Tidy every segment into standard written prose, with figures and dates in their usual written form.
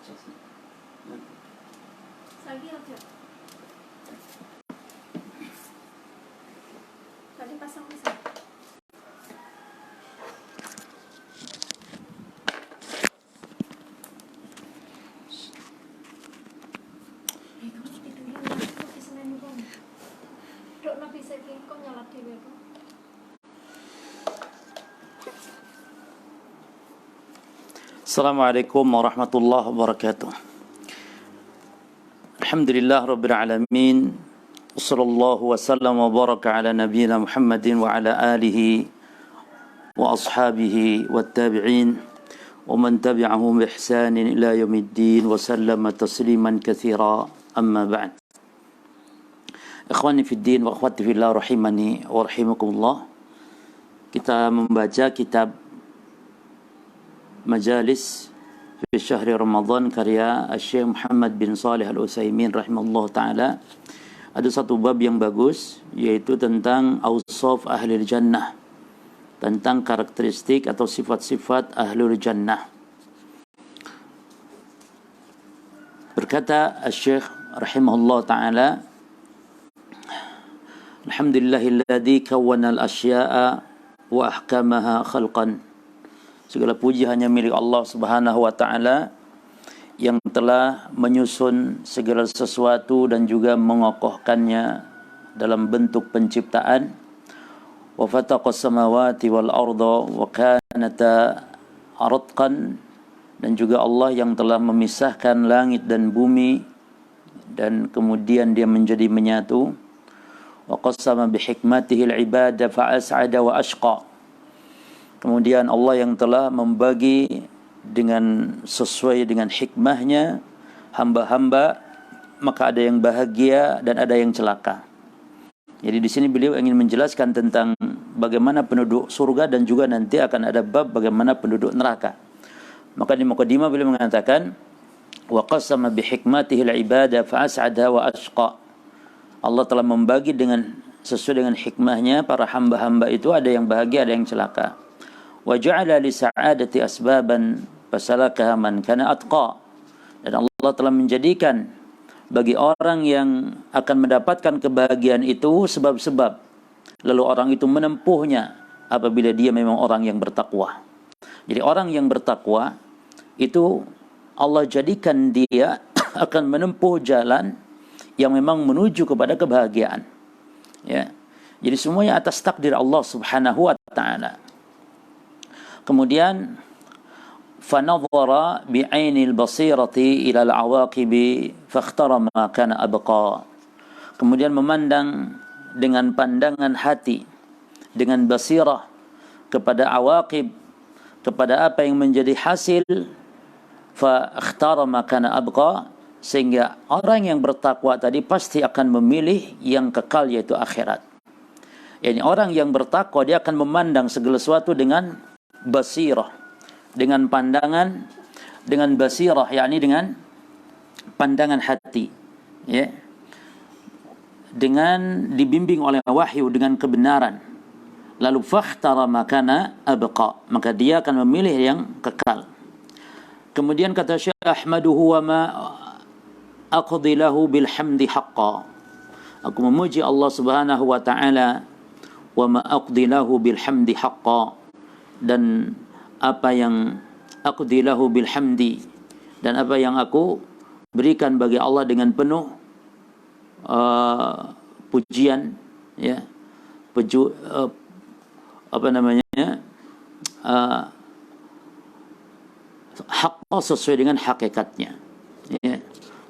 Lagi oke. Tadi pasang pasang. Kamu tidurin lagi kok kisah kong. Dok nabi saking kong nyalat dewe kong. Assalamualaikum warahmatullahi wabarakatuh. Alhamdulillah rabbil alamin. Wassallallahu wasallam wa baraka ala nabiyyina Muhammadin wa ala alihi wa ashabihi wa tabi'in wa man tabi'ahum bi ihsanin ila yaumiddin wa sallama tasliman katsira, amma ba'd. Ikhwani fid din wa akhwati fillah rahimani wa rahimakumullah. Kita membaca kitab Majalis fi Syahri Ramadan karya Syekh Muhammad bin Salih Al-Utsaimin rahimahullah ta'ala. Ada satu bab yang bagus, yaitu tentang awsaf ahli jannah, tentang karakteristik atau sifat-sifat ahli jannah. Berkata Syekh rahimahullah ta'ala, Alhamdulillahilladzi kawwana al-asya'a wa ahkamaha khalqan. Segala puji hanya milik Allah Subhanahu wa taala yang telah menyusun segala sesuatu dan juga mengokohkannya dalam bentuk penciptaan. Wa fataqas samawati wal arda wa kanata ratqan, dan juga Allah yang telah memisahkan langit dan bumi dan kemudian dia menjadi menyatu. Wa qassama bi hikmatihi al ibada fa as'ada wa ashqa. Kemudian Allah yang telah membagi dengan sesuai dengan hikmahnya hamba-hamba, maka ada yang bahagia dan ada yang celaka. Jadi di sini beliau ingin menjelaskan tentang bagaimana penduduk surga dan juga nanti akan ada bab bagaimana penduduk neraka. Maka di mukadimah beliau mengatakan wa qasama bi hikmatihi al-ibada fa as'ada wa ashqa. Allah telah membagi dengan sesuai dengan hikmahnya para hamba-hamba itu, ada yang bahagia ada yang celaka. Wa ja'ala li sa'adati asbaban fasalakaha man kana atqa. Dan Allah telah menjadikan bagi orang yang akan mendapatkan kebahagiaan itu sebab-sebab, lalu orang itu menempuhnya apabila dia memang orang yang bertakwa. Jadi orang yang bertakwa itu Allah jadikan dia akan menempuh jalan yang memang menuju kepada kebahagiaan. Ya. Jadi semuanya atas takdir Allah Subhanahu wa taala. Kemudian fanadhara bi'ainil basirati ila al-awaqibi fakhtara ma kana abqa. Kemudian memandang dengan pandangan hati, dengan basirah kepada awaqib, kepada apa yang menjadi hasil, fakhtara ma kana abqa, sehingga orang yang bertakwa tadi pasti akan memilih yang kekal, yaitu akhirat. Yani orang yang bertakwa dia akan memandang segala sesuatu dengan basirah, dengan pandangan, dengan basirah, yakni dengan pandangan hati, ya, dengan dibimbing oleh wahyu dengan kebenaran. Lalu fakhtara makana abqa, maka dia akan memilih yang kekal. Kemudian kata Syekh, ahmaduhu wa ma aqdi lahu bilhamdi haqqa. Aku memuji Allah Subhanahu wa taala, wa ma aqdi lahu bilhamdi haqqa, dan apa yang aqdi lahu bilhamdi, dan apa yang aku berikan bagi Allah dengan penuh pujian, ya, haqqa, sesuai dengan hakikatnya, ya.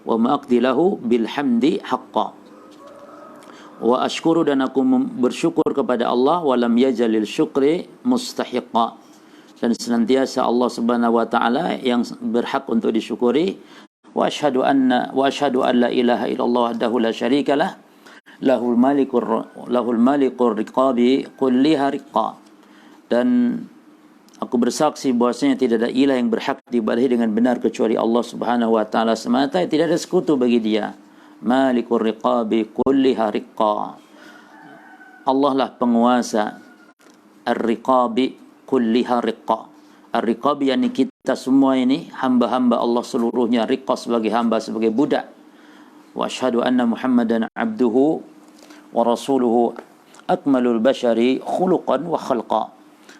Wa ma aqdi lahu bilhamdi haqqa. Wa ashkuru, dan aku bersyukur kepada Allah, wa lam yajalil syukri mustahiqa, dan senantiasa Allah Subhanahu wa taala yang berhak untuk disyukuri. Wa asyhadu an la ilaha illallah wahdahu la syarikalah, lahul malikul riqabi kulliha riqa. Dan aku bersaksi bahwasanya tidak ada ilah yang berhak diibadahi dengan benar kecuali Allah Subhanahu wa taala semata, tidak ada sekutu bagi dia. Malikul riqabi kulliha riqa. Allah lah penguasa ar-riqabi kulliha riqa. Ar-riqab yakni kita semua ini hamba-hamba Allah seluruhnya, riqab sebagai hamba, sebagai budak. Wa asyhadu anna Muhammadan abduhu wa rasuluhu akmalul bashari khuluqan wa khalqa.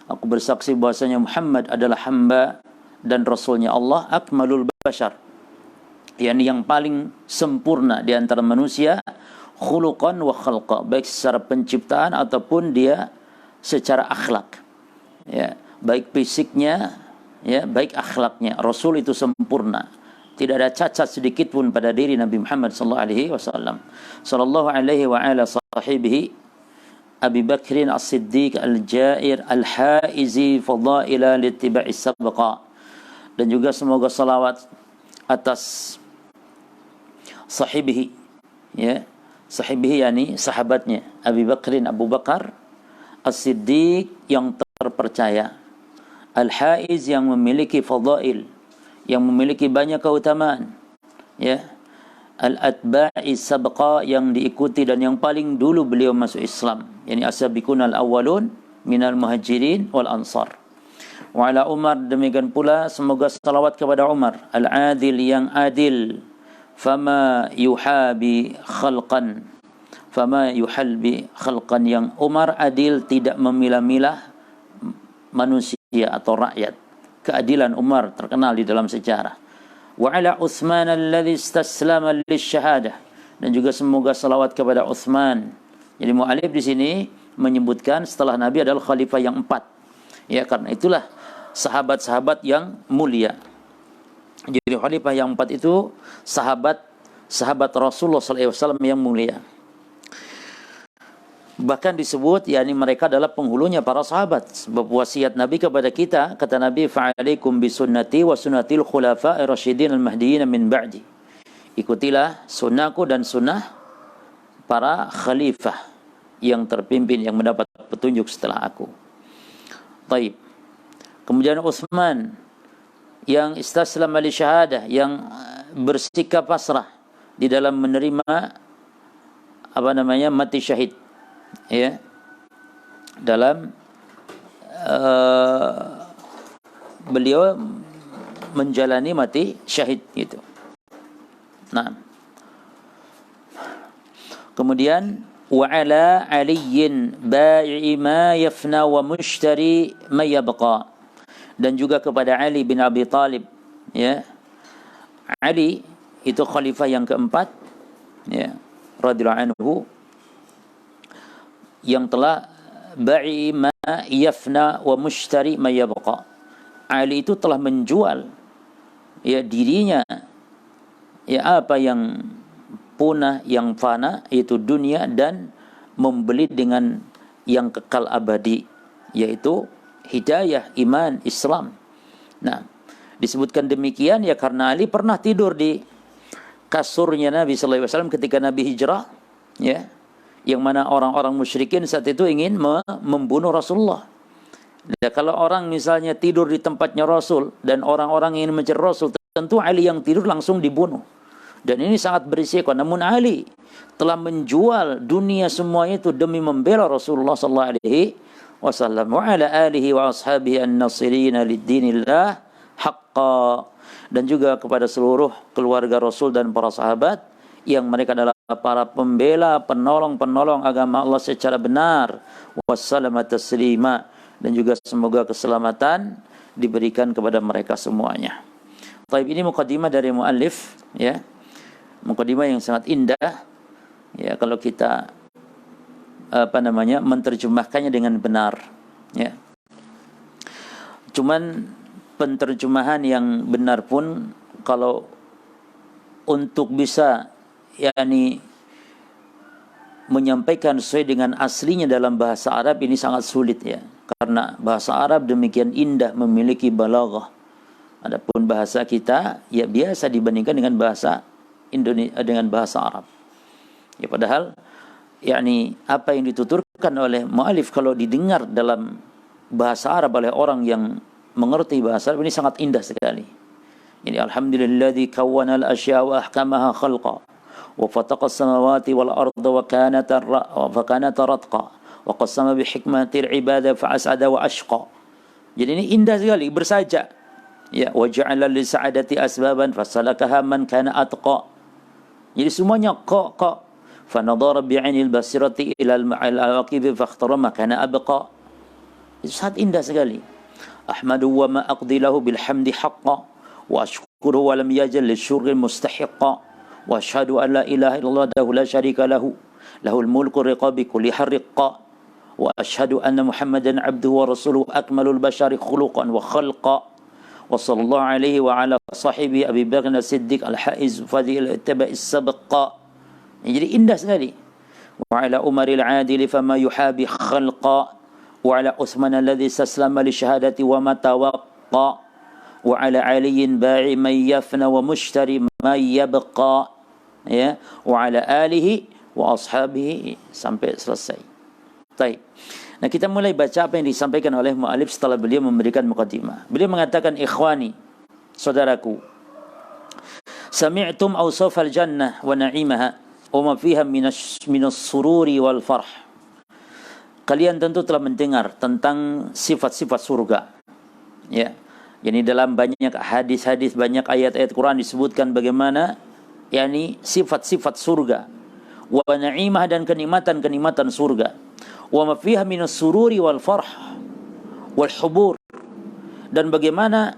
Aku bersaksi bahwasanya Muhammad adalah hamba dan rasulnya Allah, akmalul bashar, yakni yang paling sempurna di antara manusia, khuluqan wa khalqa, baik secara penciptaan ataupun dia secara akhlak, ya, baik fisiknya, ya, baik akhlaknya. Rasul itu sempurna, tidak ada cacat sedikit pun pada diri Nabi Muhammad sallallahu alaihi wasallam. Sallallahu alaihi wa ala sahibihi Abi Bakrin As-Siddiq Al-Jair Al-Haizi fadaila littiba'i sabqa. Dan juga semoga salawat atas sahibihi, ya, sahibihi yakni sahabatnya Abi Bakrin, Abu Bakar As-Siddiq yang terpercaya, Al-Haiz yang memiliki fadail, yang memiliki banyak keutamaan, ya, Al-Atba'i Sabqa yang diikuti dan yang paling dulu beliau masuk Islam, yakni as-sabiqun al-awwalun minal muhajirin wal ansar. Wa ala Umar, demikian pula semoga salawat kepada Umar al-adil yang adil, fama yuhabi khalqan, fama yuhalbi khalqan, yang Umar adil, tidak memilah-milah manusia atau rakyat. Keadilan Umar terkenal di dalam sejarah. Wa ala Uthman alladhi istaslama lisyahadah, dan juga semoga salawat kepada Uthman. Jadi mu'alif di sini menyebutkan setelah Nabi adalah khalifah yang 4. Ya, karena itulah sahabat-sahabat yang mulia. Jadi khalifah yang 4 itu sahabat Rasulullah SAW yang mulia. Bahkan disebut yakni mereka adalah penghulunya para sahabat. Sebab wasiat Nabi kepada kita, kata Nabi, fa'alaikum bisunnati wa sunnatil khulafa'ir rasyidin al-mahdiyyin min ba'di. Ikutilah sunnahku dan sunnah para khalifah yang terpimpin, yang mendapat petunjuk setelah aku. Taib. Kemudian Utsman yang istaslama li syahadah, yang bersikap pasrah di dalam menerima mati syahid, ya, dalam beliau menjalani mati syahid gitu. Nah, kemudian wa ala aliyin bai'i ma yafna wa mushtari ma yabqa, dan juga kepada Ali bin Abi Talib, ya. Ali itu khalifah yang keempat, ya, radhiyallahu anhu, yang telah ba'i ma yafna wa mushtari ma yabqa. Ali itu telah menjual, ya, dirinya, ya, apa yang punah, yang fana, yaitu dunia, dan membeli dengan yang kekal abadi, yaitu hidayah, iman, Islam. Nah, disebutkan demikian ya karena Ali pernah tidur di kasurnya Nabi sallallahu alaihi wasallam ketika Nabi hijrah, ya, yang mana orang-orang musyrikin saat itu ingin membunuh Rasulullah. Dan kalau orang misalnya tidur di tempatnya Rasul dan orang-orang ingin mencari Rasul, tentu Ali yang tidur langsung dibunuh. Dan ini sangat berisiko. Namun Ali telah menjual dunia semuanya itu demi membela Rasulullah sallallahu alaihi wasallam wa ala alihi wa ashabihi an-nasirina lid-dinillah haqqa, dan juga kepada seluruh keluarga Rasul dan para sahabat yang mereka adalah para pembela, penolong-penolong agama Allah secara benar. Wassalamu taslima, dan juga semoga keselamatan diberikan kepada mereka semuanya. Baik, ini mukadimah dari muallif, ya. Mukadimah yang sangat indah, ya, kalau kita menerjemahkannya dengan benar, ya. Cuman penterjemahan yang benar pun kalau untuk bisa yakni menyampaikan sesuai dengan aslinya dalam bahasa Arab ini sangat sulit, ya, karena bahasa Arab demikian indah, memiliki balaghah. Adapun bahasa kita ya biasa dibandingkan dengan bahasa Indonesia, dengan bahasa Arab. Ya, padahal yakni apa yang dituturkan oleh muallif kalau didengar dalam bahasa Arab oleh orang yang mengerti bahasa Arab ini sangat indah sekali. Ini alhamdulilladzi kawwana al-asya wa ahkamaha khalqa wa fataqa as-samawati wal arda wa kanata ratqa wa qassama bi hikmati al-ibada fa as'ada wa ashqa. Jadi ini indah sekali, bersajak. Ya, wa ja'ala li sa'adati asbaban fasalakaha man kana atqa. Jadi semuanya qa. Fa nadara bi'ainil basirati ila al-awaqib fakhtarama kana abqa. Itu sangat indah sekali. Ahmadu wa ma aqdi lahu bilhamdi haqqa wa ashkuru wa lam yajal lisyurri mustahiqqa wa ashhadu an la ilaha illallah dahu la syarika lahu lahul mulku riqabi kulli harriqqa wa ashhadu anna muhammadan abduhu wa rasuluhu akmalul bashari khuluqan wa khalqa wa sallallahu alaihi wa ala sahibi Abi Bakr as-Siddiq al-haiz fadil ittaba'is sabqa. Jadi indah sekali. Wa ala umaril adil fama yuhabi khalqa wa ala Uthman alladhi saslama li syahadati wa ma tawaqqa wa ala aliyin ba'i man yafna wa mushtari man yabqa, ya, wa ala alihi wa ashabihi sampai selesai. Baik. Nah, kita mulai baca apa yang disampaikan oleh mu'alif setelah beliau memberikan muqaddimah. Beliau mengatakan, ikhwani, saudaraku, sami'tum awsafal jannah wa na'imaha wa ma fiha minas sururi wal farh. Kalian tentu telah mendengar tentang sifat-sifat surga. Ya. Yani dalam banyak hadis-hadis, banyak ayat-ayat Quran disebutkan bagaimana yakni sifat-sifat surga. Wa na'imah, dan kenikmatan-kenikmatan surga. Wa ma fiha minas sururi wal farh wal hubur. Dan bagaimana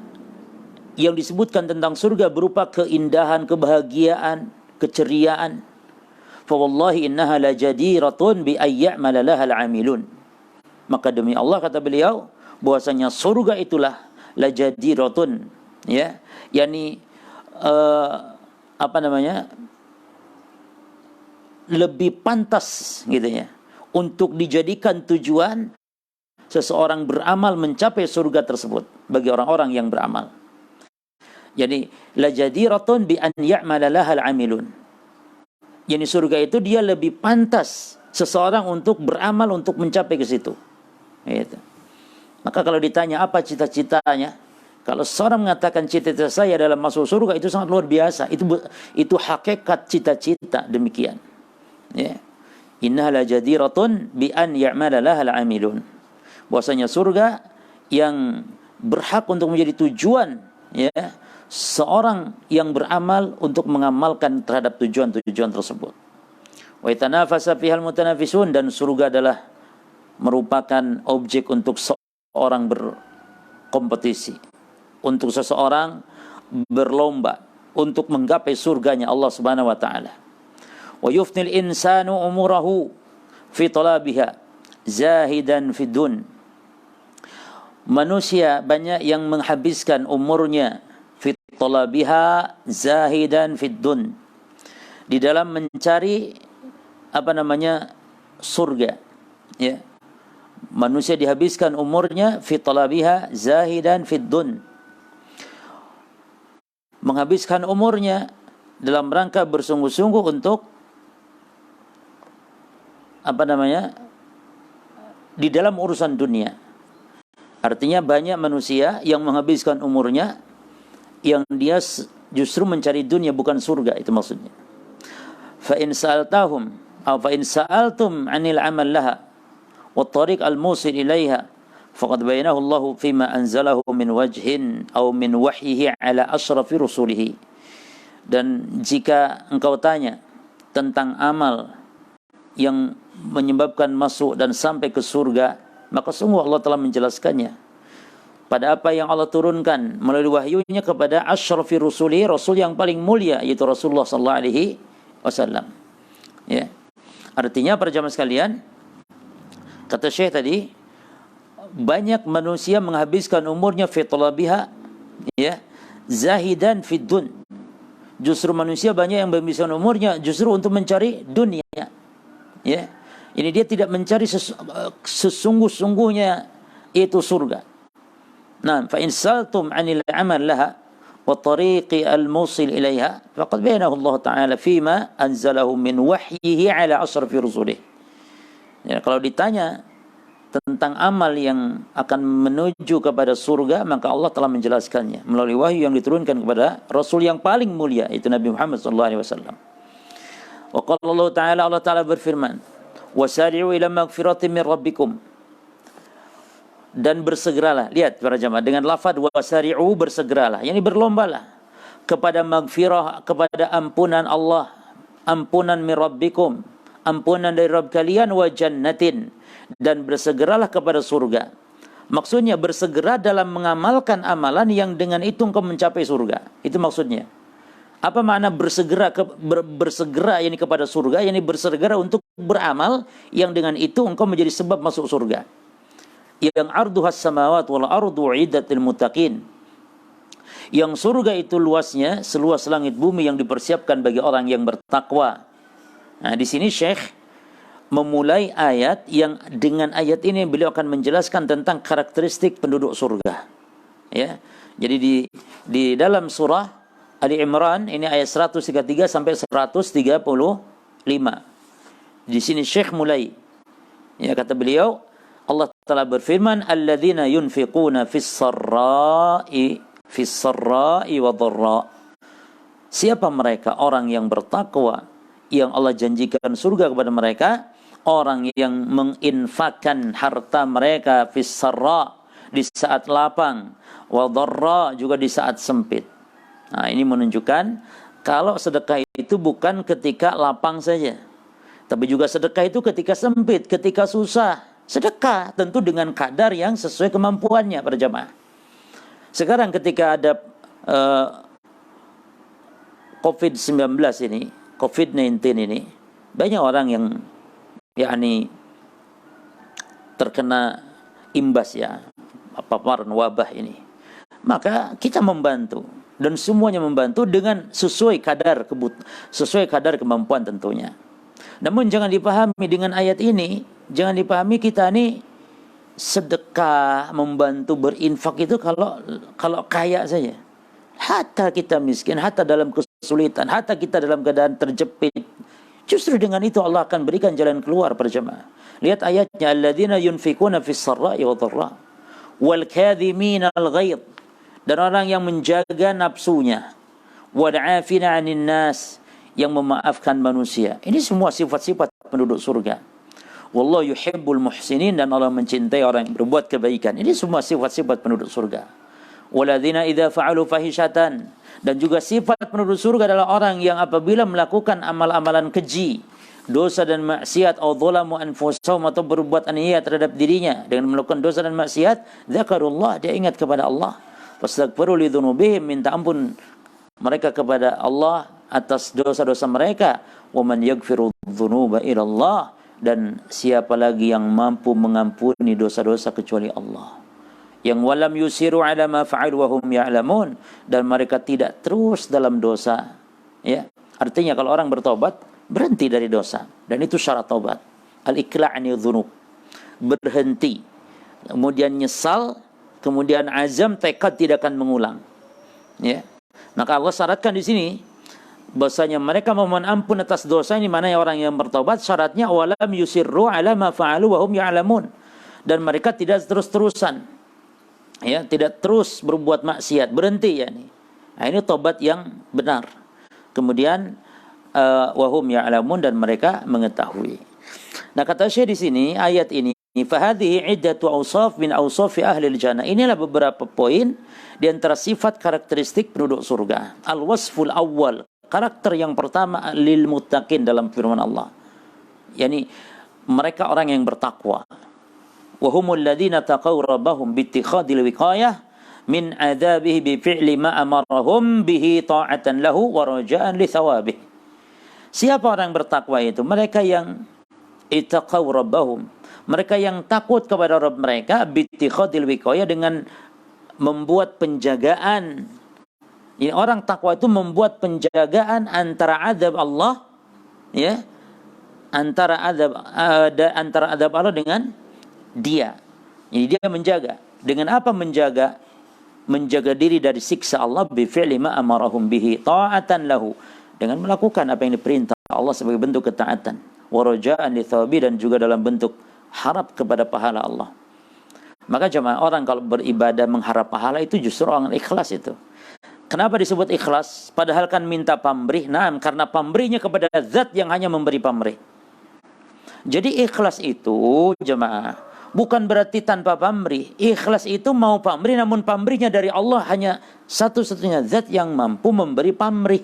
yang disebutkan tentang surga berupa keindahan, kebahagiaan, keceriaan. Fa wallahi innaha la jadiratun bi ayya'mala laha al-'amilun. Maka demi Allah, kata beliau, bahwasanya surga itulah la jadiratun, ya, yakni lebih pantas gitu ya untuk dijadikan tujuan seseorang beramal mencapai surga tersebut bagi orang-orang yang beramal. Jadi la jadiratun bi an ya'mala laha al-'amilun. Yani surga itu dia lebih pantas seseorang untuk beramal untuk mencapai ke situ. Gitu. Maka kalau ditanya apa cita-citanya, kalau seorang mengatakan cita-cita saya dalam masuk surga, itu sangat luar biasa. Itu hakikat cita-cita demikian. Ya. Innaha la jadiratun bi an ya'mala laha al-'amilun. Bahwasanya surga yang berhak untuk menjadi tujuan, ya, seorang yang beramal untuk mengamalkan terhadap tujuan-tujuan tersebut. Wa itanafasa fihal mutanafisun, dan surga adalah merupakan objek untuk seorang berkompetisi, untuk seseorang berlomba untuk menggapai surganya Allah Subhanahu wa taala. Wa yufnil insanu umurahu fi talabiha zahidan fid dun. Manusia banyak yang menghabiskan umurnya fi talabiha zahidan fid dun, di dalam mencari surga, ya. Manusia dihabiskan umurnya fi talabiha zahidan fid dun, menghabiskan umurnya dalam rangka bersungguh-sungguh untuk di dalam urusan dunia. Artinya banyak manusia yang menghabiskan umurnya yang dia justru mencari dunia, bukan surga, itu maksudnya. Fa in sa'altahum aw fa in sa'altum 'anil 'amal laha wa tariq al-musil ilaiha faqad bayanahu Allah fima anzalahu min wajhin aw min wahyihi ala asrafi rusulihi. Dan jika engkau tanya tentang amal yang menyebabkan masuk dan sampai ke surga, maka sungguh Allah telah menjelaskannya pada apa yang Allah turunkan melalui wahyunya kepada asyrafi rusuli, rasul yang paling mulia, yaitu Rasulullah sallallahu alaihi wasallam. Ya. Artinya para jamaah sekalian, kata Syekh tadi, banyak manusia menghabiskan umurnya fi talabiha, ya, zahidan fid dun. Justru manusia banyak yang menghabiskan umurnya justru untuk mencari dunia. Ya. Ini dia tidak mencari sesungguh-sungguhnya itu surga. Nah, fa in saltum 'anil 'amal laha wa tariqi al-musil ilaiha faqad bayanahu Allah taala fima anzalahu min wahyihi ala asrafi rusulih. Ya, kalau ditanya tentang amal yang akan menuju kepada surga, maka Allah telah menjelaskannya melalui wahyu yang diturunkan kepada Rasul yang paling mulia, itu Nabi Muhammad sallallahu alaihi wasallam. Wa qala Allah Ta'ala berfirman, wasari'u ila magfiratin min rabbikum. dan bersegeralah. Lihat para jamaah, dengan lafaz wasari'u, bersegeralah, yakni berlombalah kepada magfirah, kepada ampunan Allah, ampunan min rabbikum, ampunan dari Rabb kalian, wa jannatin, dan bersegeralah kepada surga. Maksudnya bersegera dalam mengamalkan amalan yang dengan itu engkau mencapai surga. Itu maksudnya. Apa makna bersegera bersegera yakni kepada surga, yakni bersegera untuk beramal yang dengan itu engkau menjadi sebab masuk surga. Yang arduhas samawat wal ardu uiddat lil muttaqin. Yang surga itu luasnya seluas langit bumi yang dipersiapkan bagi orang yang bertakwa. Nah, di sini Syekh memulai ayat yang dengan ayat ini beliau akan menjelaskan tentang karakteristik penduduk surga. Ya. Jadi di dalam surah Ali Imran ini ayat 133 sampai 135. Di sini Syekh mulai. Ya, kata beliau, Allah Ta'ala berfirman, alladzina yunfiquna fis sarra'i wa dharra. Siapa mereka? Orang yang bertakwa, yang Allah janjikan surga kepada mereka, orang yang menginfakkan harta mereka fis sarra, di saat lapang, wa dharra, juga di saat sempit. Nah, ini menunjukkan kalau sedekah itu bukan ketika lapang saja, tapi juga sedekah itu ketika sempit, ketika susah. Sedekah tentu dengan kadar yang sesuai kemampuannya para jamaah. Sekarang ketika ada COVID-19 ini, banyak orang yang yakni terkena imbas ya, paparan wabah ini. Maka kita membantu, dan semuanya membantu dengan sesuai kadar kemampuan tentunya. Namun jangan dipahami dengan ayat ini, jangan dipahami kita ini sedekah, membantu, berinfak itu kalau kaya saja. Hatta kita miskin, hatta dalam kesulitan, hatta kita dalam keadaan terjepit, justru dengan itu Allah akan berikan jalan keluar para jemaah. Lihat ayatnya, alladzina yunfikuna fis sarra'i wa dharra wal kadhimina al ghaidh, dan orang yang menjaga nafsunya, wal 'afina 'anil nas, yang memaafkan manusia. Ini semua sifat-sifat penduduk surga. Wallahu yuhibbul muhsinin, dan Allah mencintai orang yang berbuat kebaikan. Ini semua sifat-sifat penduduk surga. Waladzina idza fa'alu fahishatan, dan juga sifat penduduk surga adalah orang yang apabila melakukan amal-amalan keji, dosa dan maksiat, atau dzalamu anfusahum, atau berbuat aniaya terhadap dirinya dengan melakukan dosa dan maksiat, dzakarullah, dia ingat kepada Allah, fastaghfiru lidzunubihim, minta ampun mereka kepada Allah atas dosa-dosa mereka. Wa man yaghfiru dzunuba illa Allah, dan siapa lagi yang mampu mengampuni dosa-dosa kecuali Allah. Yang walam yusiru ala ma fa'alu wa hum ya'lamun, dan mereka tidak terus dalam dosa. Ya, artinya kalau orang bertobat, berhenti dari dosa, dan itu syarat taubat. Al-iqla'ni dzunub, berhenti, kemudian nyesal, kemudian azam, tekad tidak akan mengulang. Ya. Maka Allah syaratkan di sini bahwasanya mereka memohon ampun atas dosa ini, mana orang yang bertobat, syaratnya walam yusirru ala ma fa'alu wa hum ya'lamun, dan mereka tidak terus-terusan, ya, tidak terus berbuat maksiat, berhenti ya nih. Nah, ini tobat yang benar. Kemudian wa hum ya'lamun, dan mereka mengetahui. Nah, kata Syekh di sini ayat ini, fahadhihi iddatu awsaf min awsafi ahli jannah. Inilah beberapa poin di antara sifat karakteristik penduduk surga. Al-wasful awwal, karakter yang pertama, lil muttaqin, dalam firman Allah, yakni mereka orang yang bertakwa. Wa humul ladzina taqaw rabbahum bi ittikhadil wiqayah min adzabihi bi fi'li ma amarahum bihi ta'atan lahu wa raja'an li thawabih. Siapa orang bertakwa itu? Mereka yang ittaqaw rabbahum, mereka yang takut kepada Rabb mereka, bi ittikhadil wiqayah, dengan membuat penjagaan. Ini orang takwa itu membuat penjagaan antara azab Allah, ya, antara azab Allah dengan dia. Jadi dia menjaga. Dengan apa menjaga? Menjaga diri dari siksa Allah, bi fi'li ma amarahum bihi ta'atan lahu, dengan melakukan apa yang diperintah Allah sebagai bentuk ketaatan, wa raja'an li thawabi, dan juga dalam bentuk harap kepada pahala Allah. Maka jemaah, orang kalau beribadah mengharap pahala itu justru orang ikhlas itu. Kenapa disebut ikhlas? Padahal kan minta pamrih. Nah, karena pamrihnya kepada zat yang hanya memberi pamrih. Jadi ikhlas itu jemaah Bukan berarti tanpa pamrih. Ikhlas itu mau pamrih, namun pamrihnya dari Allah, hanya satu-satunya zat yang mampu memberi pamrih,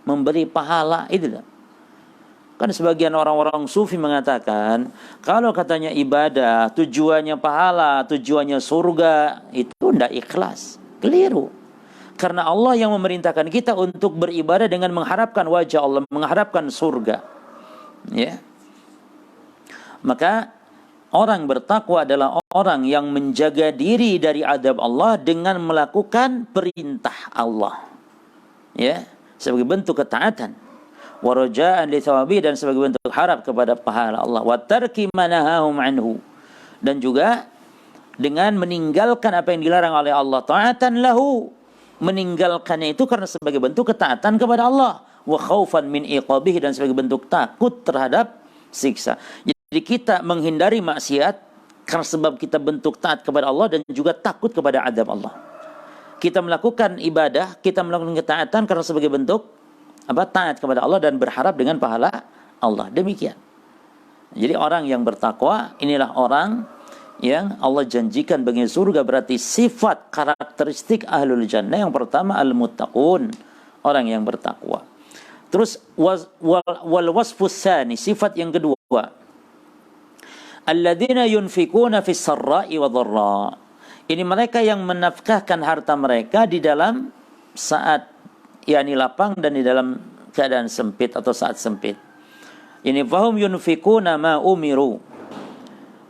memberi pahala. Itu kan sebagian orang-orang sufi mengatakan, kalau katanya ibadah tujuannya pahala, tujuannya surga, itu tidak ikhlas. Keliru. Karena Allah yang memerintahkan kita untuk beribadah dengan mengharapkan wajah Allah, mengharapkan surga. Ya. Maka orang bertakwa adalah orang yang menjaga diri dari azab Allah dengan melakukan perintah Allah. Ya, sebagai bentuk ketaatan. Wa raja'an li thawabi, dan sebagai bentuk harap kepada pahala Allah. Wa tarki ma nahahum anhu, dan juga dengan meninggalkan apa yang dilarang oleh Allah. Ta'atan lahu, meninggalkannya itu karena sebagai bentuk ketaatan kepada Allah. Wa khaufan min iqabihi, dan sebagai bentuk takut terhadap siksa. Jadi kita menghindari maksiat karena sebab kita bentuk taat kepada Allah dan juga takut kepada azab Allah. Kita melakukan ibadah, kita melakukan ketaatan karena sebagai bentuk taat kepada Allah dan berharap dengan pahala Allah. Demikian. Jadi orang yang bertakwa inilah orang yang Allah janjikan bagi surga. Berarti sifat karakteristik ahlul jannah yang pertama al-muttaqun, orang yang bertakwa. Terus wal wasfus tsani, sifat yang kedua, alladzina yunfikuna fis sarra'i wa dharra. Ini mereka yang menafkahkan harta mereka di dalam saat lapang dan di dalam keadaan sempit atau saat sempit. Ini fahum yunfikuna ma umiru.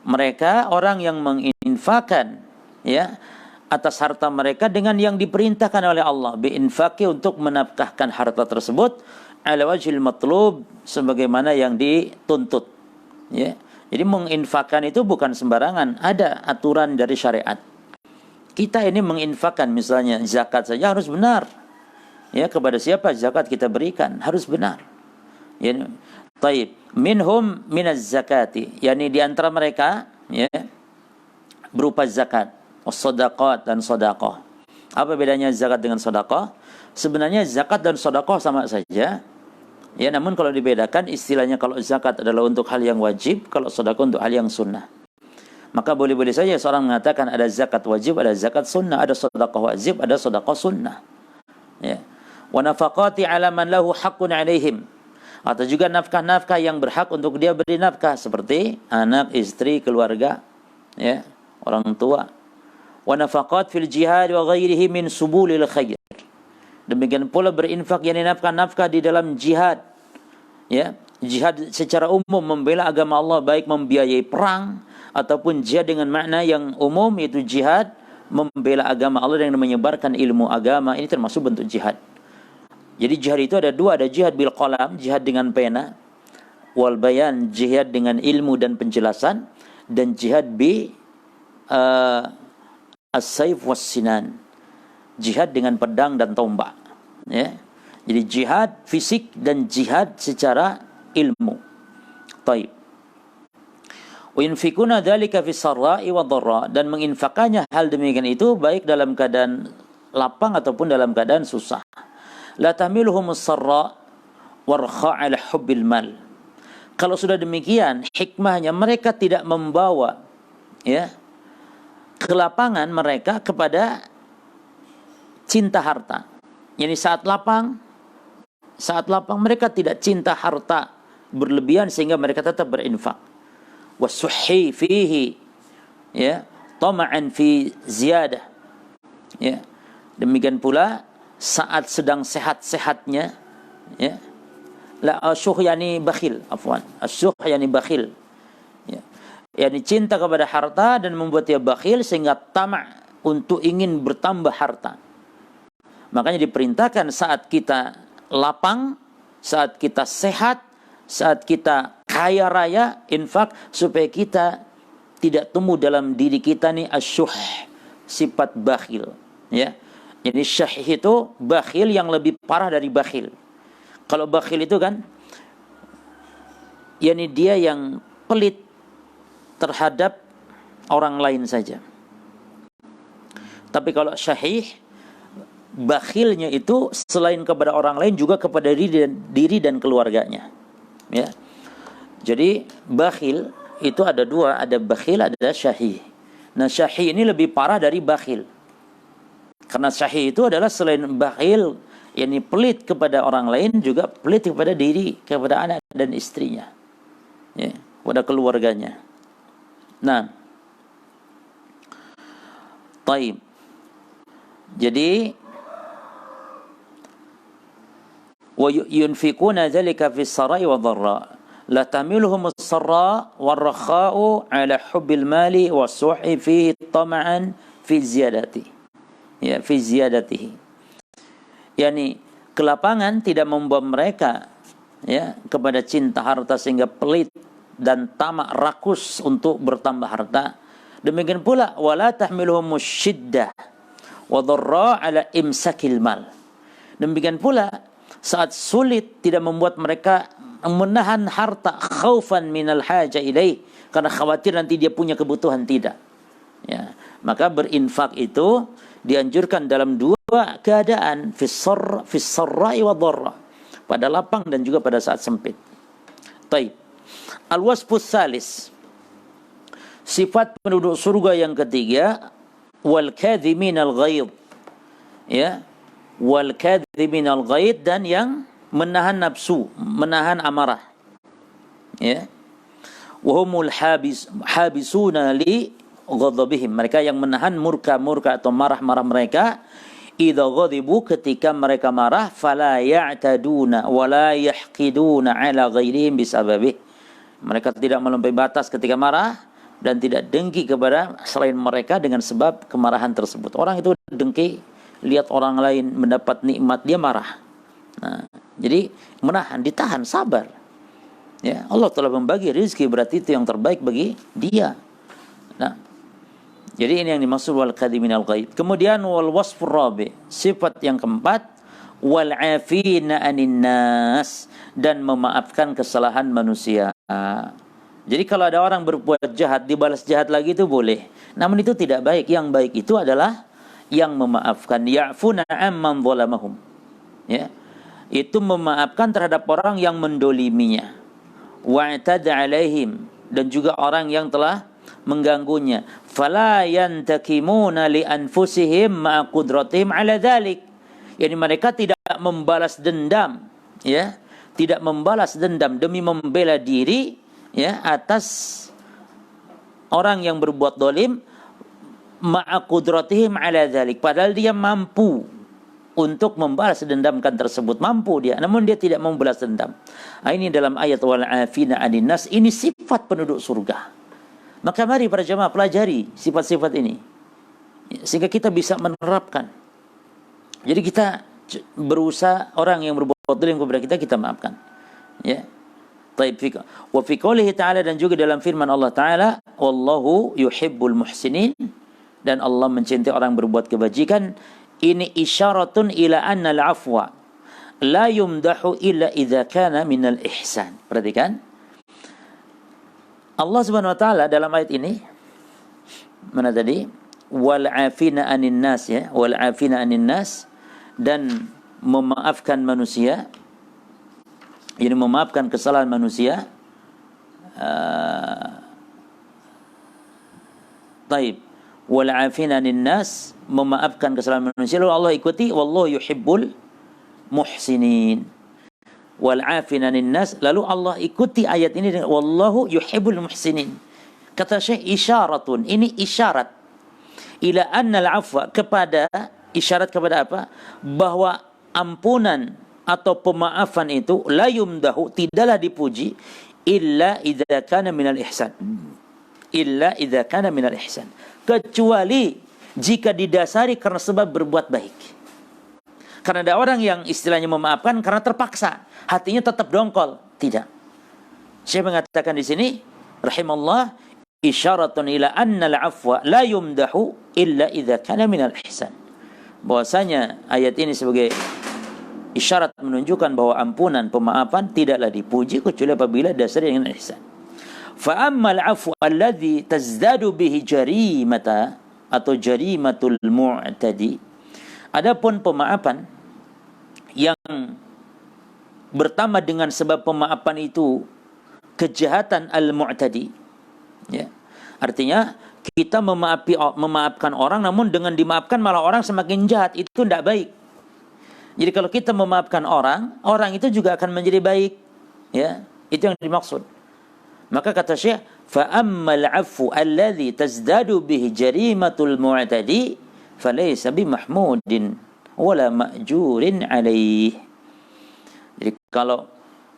Mereka orang yang menginfakkan atas harta mereka dengan yang diperintahkan oleh Allah, biinfaqi, untuk menafkahkan harta tersebut ala wajhil matlub, sebagaimana yang dituntut. Ya. Jadi menginfakkan itu bukan sembarangan, ada aturan dari syariat. Kita ini menginfakkan misalnya zakat saja harus benar. Ya, kepada siapa zakat kita berikan harus benar. Ya. Taib, minhum minaz zakati, yakni di antara mereka berupa zakat, shadaqat dan sedekah. Apa bedanya zakat dengan sedekah? Sebenarnya zakat dan sedekah sama saja. Ya, namun kalau dibedakan istilahnya, kalau zakat adalah untuk hal yang wajib, kalau sedekah untuk hal yang sunnah. Maka boleh-boleh saja seorang mengatakan ada zakat wajib, ada zakat sunnah, ada sedekah wajib, ada sedekah sunnah. Ya. Wa nafaqati 'ala man lahu haqqun 'alaihim. Atau juga nafkah-nafkah yang berhak untuk dia beri nafkah, seperti anak, istri, keluarga, ya, orang tua. Wa nafaqat fil jihad wa ghairihi min subulil khair. Demikian pula berinfak, yakni nafkah-nafkah di dalam jihad. Ya, jihad secara umum membela agama Allah, baik membiayai perang ataupun jihad dengan makna yang umum, yaitu jihad membela agama Allah dan menyebarkan ilmu agama. Ini termasuk bentuk jihad. Jadi jihad itu ada dua, ada jihad bil qalam, jihad dengan pena, wal bayan, jihad dengan ilmu dan penjelasan, dan jihad bi as-saif was sinan, jihad dengan pedang dan tombak. Ya. Jadi jihad fisik dan jihad secara ilmu. Taib. Wa yunfikuna dzalika fis sarra'i wad dharra, dan menginfakannya hal demikian itu baik dalam keadaan lapang ataupun dalam keadaan susah. La tahmiluhumus sarra' warkha' ala hubbil mal. Kalau sudah demikian, hikmahnya mereka tidak membawa kelapangan mereka kepada cinta harta. Yani saat lapang mereka tidak cinta harta berlebihan sehingga mereka tetap berinfak. Wasuhi fihi, tama'an fi ziyadah. Ya. Demikian pula saat sedang sehat-sehatnya, la asyuh yani bakhil, afwan. Asyuh yani bakhil. Yani cinta kepada harta dan membuat dia bakhil sehingga tamak untuk ingin bertambah harta. Makanya diperintahkan saat kita lapang, saat kita sehat, saat kita kaya raya, infak, supaya kita tidak tumbuh dalam diri kita nih asyuh, sifat bakhil. Ya. Jadi syahih itu bakhil yang lebih parah dari bakhil. Kalau bakhil itu kan, yakni dia yang pelit terhadap orang lain saja. Tapi kalau syahih, bakhilnya itu selain kepada orang lain juga kepada diri dan keluarganya. Ya. Jadi bakhil itu ada dua, ada bakhil, ada syahih. Nah, syahih ini lebih parah dari bakhil. Karena syahih itu adalah selain bakhil, yakni pelit kepada orang lain, juga pelit kepada diri, kepada anak dan istrinya, ya, kepada keluarganya. Nah, taib. Jadi wa yunfikuna dzalika fis sarai wa dharra la tamiluhum as-sarra war-rakha'u ala hubbil mali was-suhi fihi tama'an fi ziyadati, ya, fi ziyadatihi. Yani kelapangan tidak membawa mereka, ya, kepada cinta harta sehingga pelit dan tamak rakus untuk bertambah harta. Demikian pula wala tahmiluhum syiddah wa dharra ala imsakil mal. Demikian pula saat sulit tidak membuat mereka menahan harta khaufan minal haja ilaih, karena khawatir nanti dia punya kebutuhan, tidak, ya. Maka berinfak itu dianjurkan dalam dua keadaan, fis sarra'i wa dharra, pada lapang dan juga pada saat sempit. Taib. Al-wasfus salis, sifat penduduk surga yang ketiga, wal kadhiminal ghaidh, ya, wal kadhiminal ghaidh, dan yang menahan nafsu, menahan amarah, ya. Wahumul habisuna li ghadabihim, mereka yang menahan murka atau marah-marah mereka. Idza ghadibu, ketika mereka marah, fala ya'taduna wa la yahqiduna ala ghairihim bisababih, mereka tidak melampaui batas ketika marah dan tidak dengki kepada selain mereka dengan sebab kemarahan tersebut. Orang itu dengki lihat orang lain mendapat nikmat, dia marah. Nah, jadi menahan, ditahan, sabar. Ya, Allah telah membagi rezeki, berarti itu yang terbaik bagi dia. Nah, jadi ini yang dimaksud wal kadhiminal ghaidh. Kemudian wal wasfur rabi, sifat yang keempat, wal afina anin nas, dan memaafkan kesalahan manusia. Jadi kalau ada orang berbuat jahat dibalas jahat lagi itu boleh. Namun itu tidak baik. Yang baik itu adalah yang memaafkan. Ya'funa amman zalamahum. Ya. Itu memaafkan terhadap orang yang mendoliminya. Wa'tada alaihim, dan juga orang yang telah mengganggunya. Fala yantakimuna li anfusihim ma'a qudratihim ala dhalik. Yani mereka tidak membalas dendam, ya, tidak membalas dendam demi membela diri, ya, atas orang yang berbuat dolim, ma'a qudratihim ala dhalik, padahal dia mampu untuk membalas dendamkan tersebut, mampu dia, namun dia tidak membalas dendam. Ini dalam ayat wal afina anin nas, ini sifat penduduk surga. Maka mari para jemaah pelajari sifat-sifat ini, sehingga kita bisa menerapkan. Jadi kita berusaha orang yang berbuat zalim kepada kita, kita maafkan, ya. Taib. Wa fi qoulihi ta'ala, dan juga dalam firman Allah Ta'ala, wallahu yuhibbul muhsinin, dan Allah mencintai orang berbuat kebajikan. Ini isyaratun ila anna al-afwa la yumdahu illa idza kana minal ihsan. Perhatikan, Allah Subhanahu wa taala dalam ayat ini, mana tadi? Wal afina anin nas, ya, wal afina anin nas, dan memaafkan manusia, ini memaafkan kesalahan manusia. Taib. Wal afina anin nas, memaafkan kesalahan manusia. Lalu Allah ikuti wallahu yuhibbul muhsinin. Wal afina anin nas, lalu Allah ikuti ayat ini dengan wallahu yuhibbul muhsinin. Kata Syekh, isyaratun, ini isyarat ila anna al-afwa, kepada, isyarat kepada apa? Bahwa ampunan atau pemaafan itu la yumdahu, tidaklah dipuji, illa idza kana minal ihsan, illa idza kana minal ihsan, kecuali jika didasari karena sebab berbuat baik. Karena ada orang yang istilahnya memaafkan karena terpaksa, hatinya tetap dongkol. Tidak. Saya mengatakan di sini, rahimallah, isyaratun ila anna al-afwa la yumdahu illa idza kana minal ihsan. Bahwasanya ayat ini sebagai isyarat menunjukkan bahwa ampunan, pemaafan tidaklah dipuji kecuali apabila dasarnya dengan ihsan. Fa ammal afwa alladhi tazdadu bihi jarimata atau jarimatul mu'tadi, adapun pemaafan yang bertambah dengan sebab pemaafan itu kejahatan al-mu'tadi, Ya. Artinya kita memaafkan orang, namun dengan dimaafkan malah orang semakin jahat, itu tidak baik. Jadi kalau kita memaafkan orang, orang itu juga akan menjadi baik. Ya, itu yang dimaksud. Maka kata Syekh, fa ammal 'afwu alladhi tazdadu bihi jarimatul mu'tadi falaysa bimahmudin wala ma'jurin alaih. Jadi kalau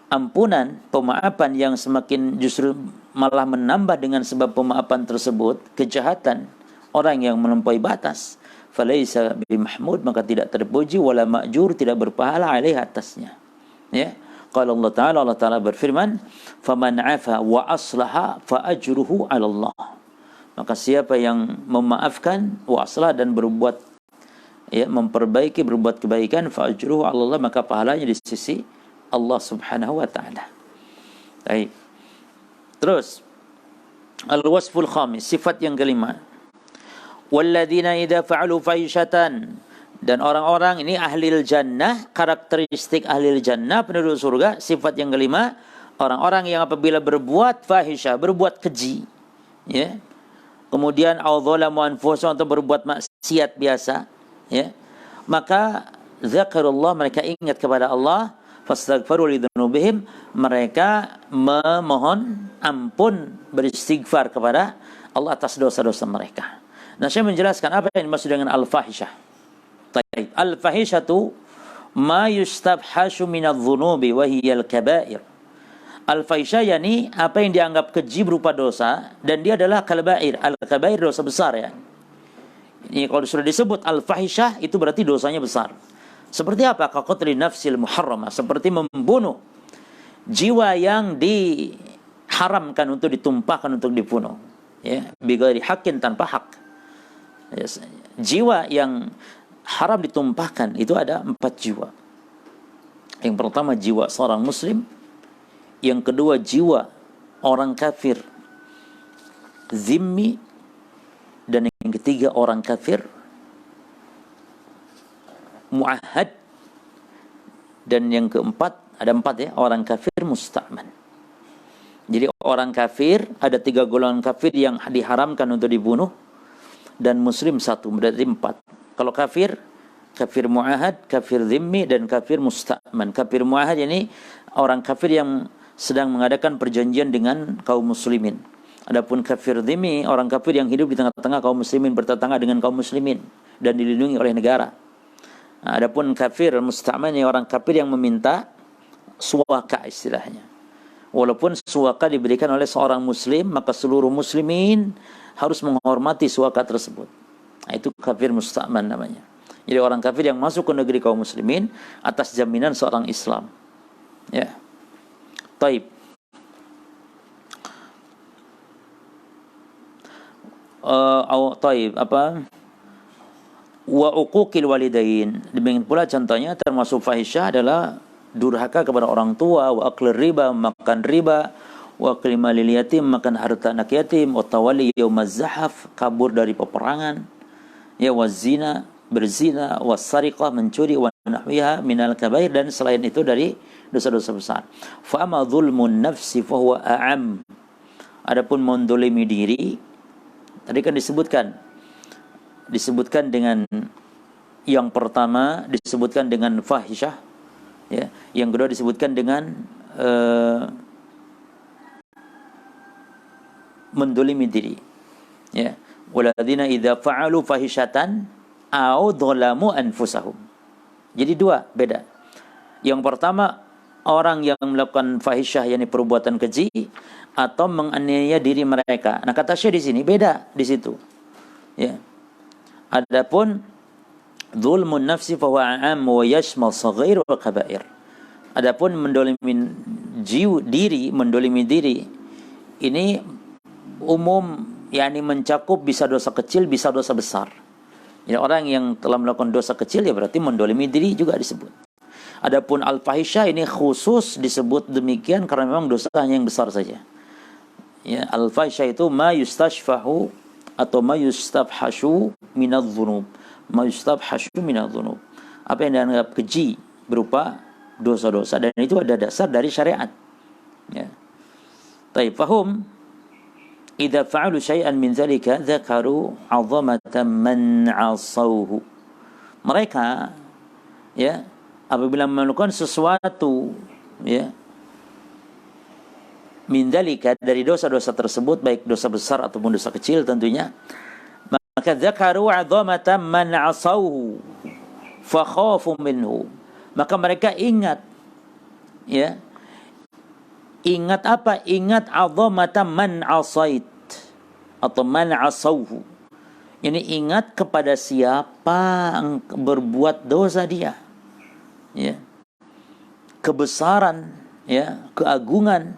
ampunan, pemaafan yang semakin justru malah menambah dengan sebab pemaafan tersebut kejahatan orang yang melampaui batas, falaisa bimahmud, maka tidak terpuji, wala ma'jur, tidak berpahala alaih atasnya. Ya, qala Allah Ta'ala berfirman, faman 'afa wa aslaha fa ajruhu 'ala Allah. Maka siapa yang memaafkan wa aslaha dan berbuat, ya, memperbaiki, berbuat kebaikan, fa ajruhu 'ala Allah, maka pahalanya di sisi Allah Subhanahu wa Ta'ala. Baik. Terus al-wasful khamis, sifat yang kelima, walladzina idza fa'alu fahishatan, dan orang-orang ini ahlil jannah, karakteristik ahlil jannah, penduduk surga, sifat yang kelima, orang-orang yang apabila berbuat fahisyah, berbuat keji, ya, kemudian adzalamu anfusahum, atau berbuat maksiat biasa, ya, maka zakarullah, mereka ingat kepada Allah, fastaghfiru lidzunubihim, mereka memohon ampun, beristighfar kepada Allah atas dosa-dosa mereka. Nah, saya menjelaskan apa yang dimaksud dengan al-fahisyah. Baik, al-fahishatu ma yustabhashu minadz-dzunubi wa hiya al-kaba'ir. Al-fahisyah yakni apa yang dianggap keji berupa dosa, dan dia adalah kabair. Al-kabair dosa besar, ya. Ini kalau sudah disebut al-fahisyah itu berarti dosanya besar. Seperti apa? Kaqatli nafsil muharramah, seperti membunuh jiwa yang diharamkan untuk ditumpahkan, untuk dibunuh, ya, bighairi haqqin, tanpa hak. Yes. Jiwa yang haram ditumpahkan itu ada 4 jiwa. Yang pertama jiwa seorang muslim, yang kedua jiwa orang kafir zimmi, dan yang ketiga orang kafir mu'ahad, dan yang keempat, ada 4, ya, orang kafir musta'man. Jadi orang kafir ada 3 golongan kafir yang diharamkan untuk dibunuh, dan muslim 1, berarti 4. Kalau kafir, kafir mu'ahad, kafir zimmi, dan kafir musta'man. Kafir mu'ahad ini orang kafir yang sedang mengadakan perjanjian dengan kaum muslimin. Adapun kafir zimmi, orang kafir yang hidup di tengah-tengah kaum muslimin, bertetangga dengan kaum muslimin dan dilindungi oleh negara. Nah, adapun kafir musta'man, orang kafir yang meminta suwaka istilahnya. Walaupun suwaka diberikan oleh seorang muslim, maka seluruh muslimin harus menghormati suwaka tersebut. Nah, itu kafir musta'man namanya. Jadi orang kafir yang masuk ke negeri kaum muslimin atas jaminan seorang Islam. Ya. Taib. Taib apa? Wa uquqil walidain. Demikian pula contohnya termasuk fahisyah adalah durhaka kepada orang tua, wa aklir riba, makan riba, wa akli malil yatim, makan harta anak yatim, wa tawalli yaumaz zahaf, kabur dari peperangan, ya, wa zina, berzina, wa sariqah, mencuri, wa nahwiha minal kabair, dan selain itu dari dosa-dosa besar. Fa amma dzulmun nafsi fa huwa a'am. Adapun mendolimi diri, tadi kan disebutkan dengan yang pertama disebutkan dengan fahisyah, ya. Yang kedua disebutkan dengan mendolimi diri, ya. Waladzina idza fa'alu fahisyatan aw dzalamu anfusahum. Jadi 2, beda. Yang pertama orang yang melakukan fahisyah, yakni perbuatan keji, atau menganiaya diri mereka. Nah, kata Syekh di sini beda di situ, ya. Adapun dzulmun nafsi fa huwa 'am wa yashmal saghair wa kabair. Adapun mendolimi diri ini umum, yakni mencakup bisa dosa kecil, bisa dosa besar. Jadi orang yang telah melakukan dosa kecil, ya berarti mendolimi diri juga disebut. Adapun al-fahisyah ini khusus disebut demikian karena memang dosanya yang besar saja. Ya, al-fahisyah itu ma yustashfahu atau ma yustabhashu minadz-dzunub. Ma yustabhashu minadz-dzunub. Apa yang dianggap keji berupa dosa-dosa, dan itu ada dasar dari syariat. Ya. Taib, fahum. idza fa'alu syai'an min dzalika dzakaru 'azamata man 'asawhu. Mereka ya apabila melakukan sesuatu ya min dzalika dari dosa-dosa tersebut, baik dosa besar ataupun dosa kecil tentunya, maka dzakaru 'azamata man 'asawhu fa khafu minhu. Maka mereka ingat ya, ingat apa? Ingat 'azamata man 'asait atau man 'asawhu. Ini ingat kepada siapa yang berbuat dosa dia. Ya. Kebesaran, ya, keagungan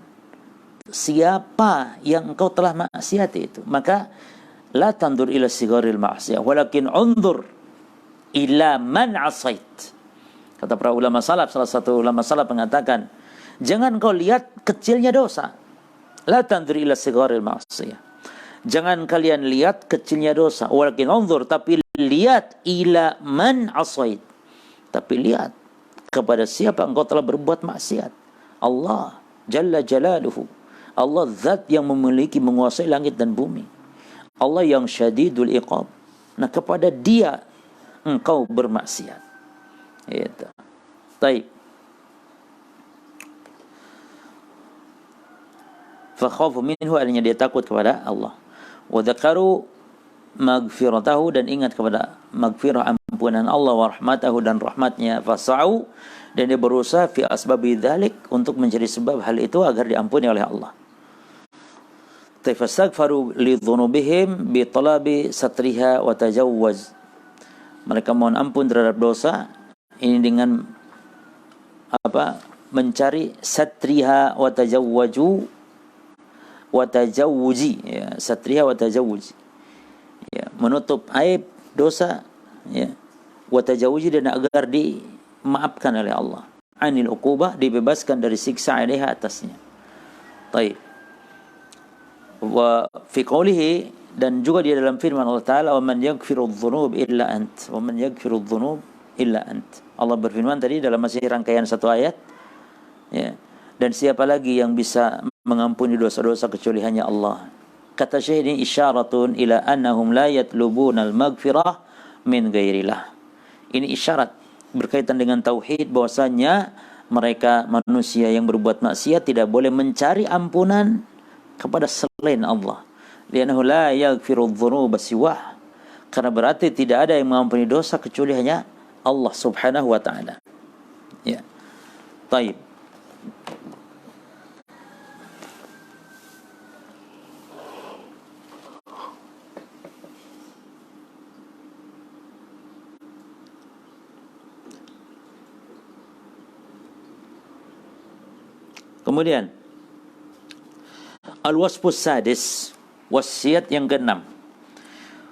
siapa yang engkau telah maksiati itu. Maka la tandur ila sigharil ma'siyah walakin undur ila man 'asait. Kata para ulama salaf, salah satu ulama salaf mengatakan, jangan kau lihat kecilnya dosa. La tandur ila sigharil ma'siyah. Jangan kalian lihat kecilnya dosa, walakin unzur, tapi lihat ila man asait. Tapi lihat kepada siapa engkau telah berbuat maksiat. Allah Jalla Jalaluhu. Allah zat yang memiliki, menguasai langit dan bumi. Allah yang syadidul iqab. Nah, kepada dia engkau bermaksiat. Itu. Baik. Fa khafu minhu, artinya dia takut kepada Allah. Wa dzakaru maghfiratahu, dan ingat kepada maghfirah, ampunan Allah, wa rahmatahu, dan rahmatnya. Fasa'u, dan dia berusaha fi asbabi dzalik, untuk mencari sebab hal itu agar diampuni oleh Allah. Tafastaghfaru li dhunubihim bi talabi satriha wa tajawwaz. Mereka mohon ampun terhadap dosa ini dengan apa? Mencari satriha wa tajawwaju wa tajawuzi, ya, satriha wa tajawuzi, ya, menutup aib dosa, ya, wa tajawuzi, dan agar dimaafkan oleh Allah, anil uqubah, dibebaskan dari siksa alaiha, atasnya. Baik. Wa fi qoulihi, dan juga di dalam firman Allah Ta'ala, wa man yaghfiru dzunub illa ant, wa man yaghfiru dzunub illa ant. Allah berfirman tadi dalam masih rangkaian satu ayat, ya, dan siapa lagi yang bisa mengampuni dosa-dosa kecuali hanya Allah. Kata Syekh, ini isyaratun ila annahum la yatlubuna al-maghfirah min ghairillah. Ini isyarat berkaitan dengan tauhid, bahwasanya mereka manusia yang berbuat maksiat tidak boleh mencari ampunan kepada selain Allah. Li'annahu la yaghfiru dzunuba siwah. Karena berarti tidak ada yang mengampuni dosa kecuali hanya Allah Subhanahu wa taala. Ya. Baik. Kemudian al-wasfus sadis, wasiat yang keenam,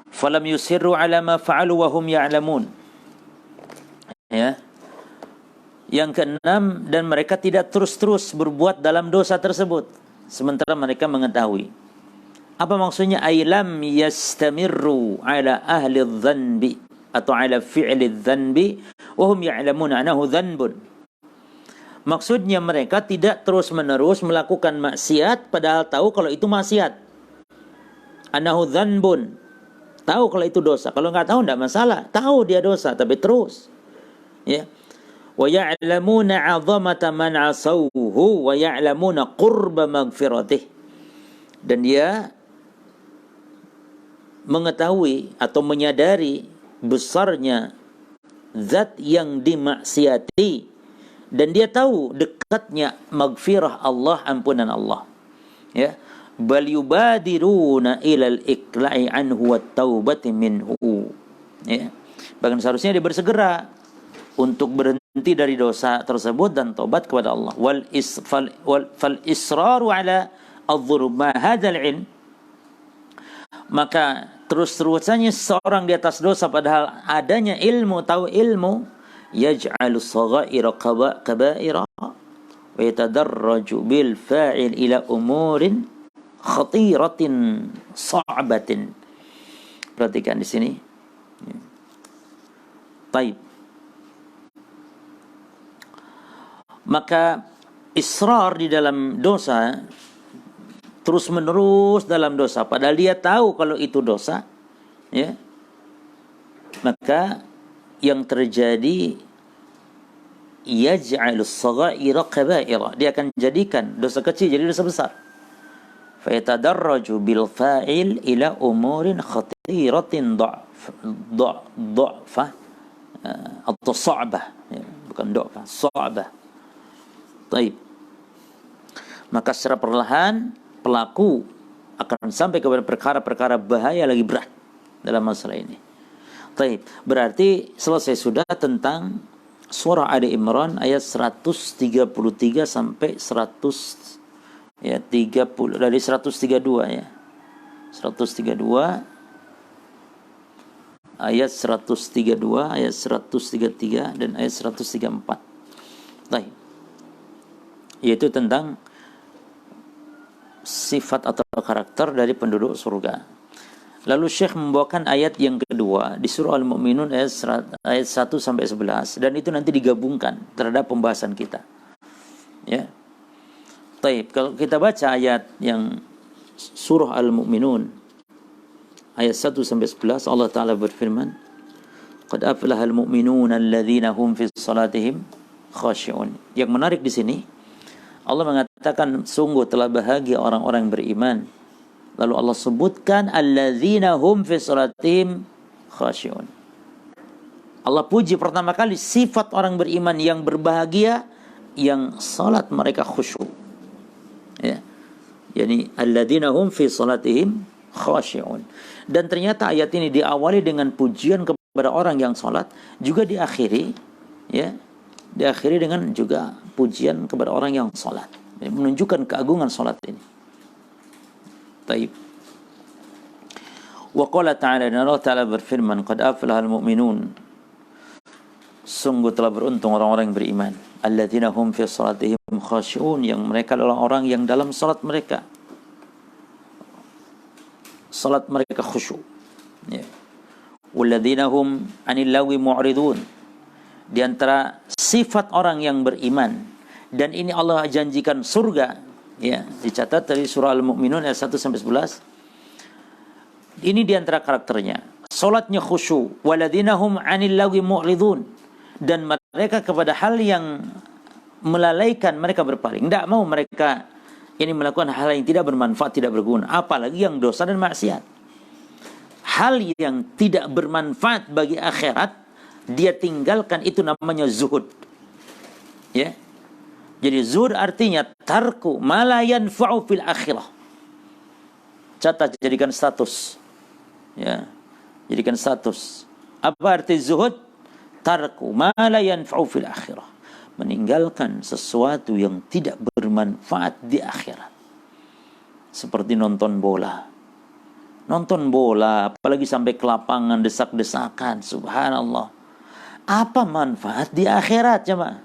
falam yusirru ala ma fa'alu wa hum ya'lamun. Ya. Yang keenam, dan mereka tidak terus-terus berbuat dalam dosa tersebut sementara mereka mengetahui. Apa maksudnya? Ailam yastamirru ala ahli dzanbi atau ala fi'li dzanbi wa hum ya'lamun annahu dzanbun. Maksudnya mereka tidak terus-menerus melakukan maksiat padahal tahu kalau itu maksiat. Annahu dzanbun. Tahu kalau itu dosa. Kalau enggak tahu enggak masalah. Tahu dia dosa tapi terus. Ya. Wa ya'lamuna 'azamata man 'asawhu wa ya'lamuna qurba maghfiratih. Dan dia mengetahui atau menyadari besarnya zat yang dimaksiati, dan dia tahu dekatnya maghfirah Allah, ampunan Allah. Ya, bal yubadiruna ilal iqla'i anhu wat taubati minhu. Ya, bahkan seharusnya dia bersegera untuk berhenti dari dosa tersebut dan tobat kepada Allah. Fal israru ala adh-dhunub ma hadzal ilm. Maka terus-terusannya seorang di atas dosa padahal adanya ilmu, tahu ilmu, yaj'alu saghaira kaba'ira wa yatadarraju bil fa'il ila umurin khatiratin sa'batin. Perhatikan di sini. Baik. Maka israr di dalam dosa terus menerus dalam dosa, padahal dia tahu kalau itu dosa, ya, maka yang terjadi yaj'alus saghaira kaba'ira, dia akan jadikan dosa kecil jadi dosa besar. Fa yatadarraju bil fa'il ila umurin khatiratin dha'fa atau sa'bah, ya, bukan dha'fa, sa'bah. Baik. Maka secara perlahan pelaku akan sampai kepada perkara-perkara bahaya lagi berat dalam masalah ini. Baik, berarti selesai sudah tentang surah Ali Imran ayat 133 sampai 100 ya 30 dari 132 ya. 132 ayat 132, ayat 133 dan ayat 134. Baik. Yaitu tentang sifat atau karakter dari penduduk surga. Lalu Syekh membawakan ayat yang kedua di surah Al-Mu'minun ayat 1 sampai 11, dan itu nanti digabungkan terhadap pembahasan kita. Ya. Baik, kalau kita baca ayat yang surah Al-Mu'minun ayat 1 sampai 11, Allah Taala berfirman, "Qad aflahal mu'minuna alladzina hum fi salatihim khashi'un." Yang menarik di sini Allah mengatakan sungguh telah bahagia orang-orang beriman. Lalu Allah sebutkan alladzina hum fi salatihim khashi'un. Allah puji pertama kali sifat orang beriman yang berbahagia, yang salat mereka khusyuk. Ya. Yani alladzina hum fi salatihim khashi'un. Dan ternyata ayat ini diawali dengan pujian kepada orang yang salat, juga diakhiri ya, diakhiri dengan juga pujian kepada orang yang salat. Menunjukkan keagungan salat ini. Taib. Wa qala ta'ala, dan Allah Ta'ala berfirman, qad aflahal mu'minun, sungguh telah beruntung orang-orang yang beriman, alladzina hum fi salatihim khashi'un, yang mereka adalah orang yang dalam salat mereka khusyuk. Ya. Walladzina hum 'anil lagwi mu'ridun, di antara sifat orang yang beriman, dan ini Allah janjikan surga. Ya, dicatat dari surah Al-Mu'minun ayat 1 sampai 11. Ini di antara karakternya. Salatnya khusyuk, walladzina hum 'anil lagwi mu'ridun, dan mereka kepada hal yang melalaikan mereka berpaling. Tidak mau mereka ini melakukan hal yang tidak bermanfaat, tidak berguna, apalagi yang dosa dan maksiat. Hal yang tidak bermanfaat bagi akhirat dia tinggalkan, itu namanya zuhud. Ya. Jadi zuhud artinya tarku ma la yanfa'u fil akhirah. Catat, jadikan status. Ya. Jadikan status. Apa arti zuhud? Tarku ma la yanfa'u fil akhirah. Meninggalkan sesuatu yang tidak bermanfaat di akhirat. Seperti nonton bola. Nonton bola, apalagi sampai ke lapangan desak-desakan, subhanallah. Apa manfaat di akhirat, jemaah?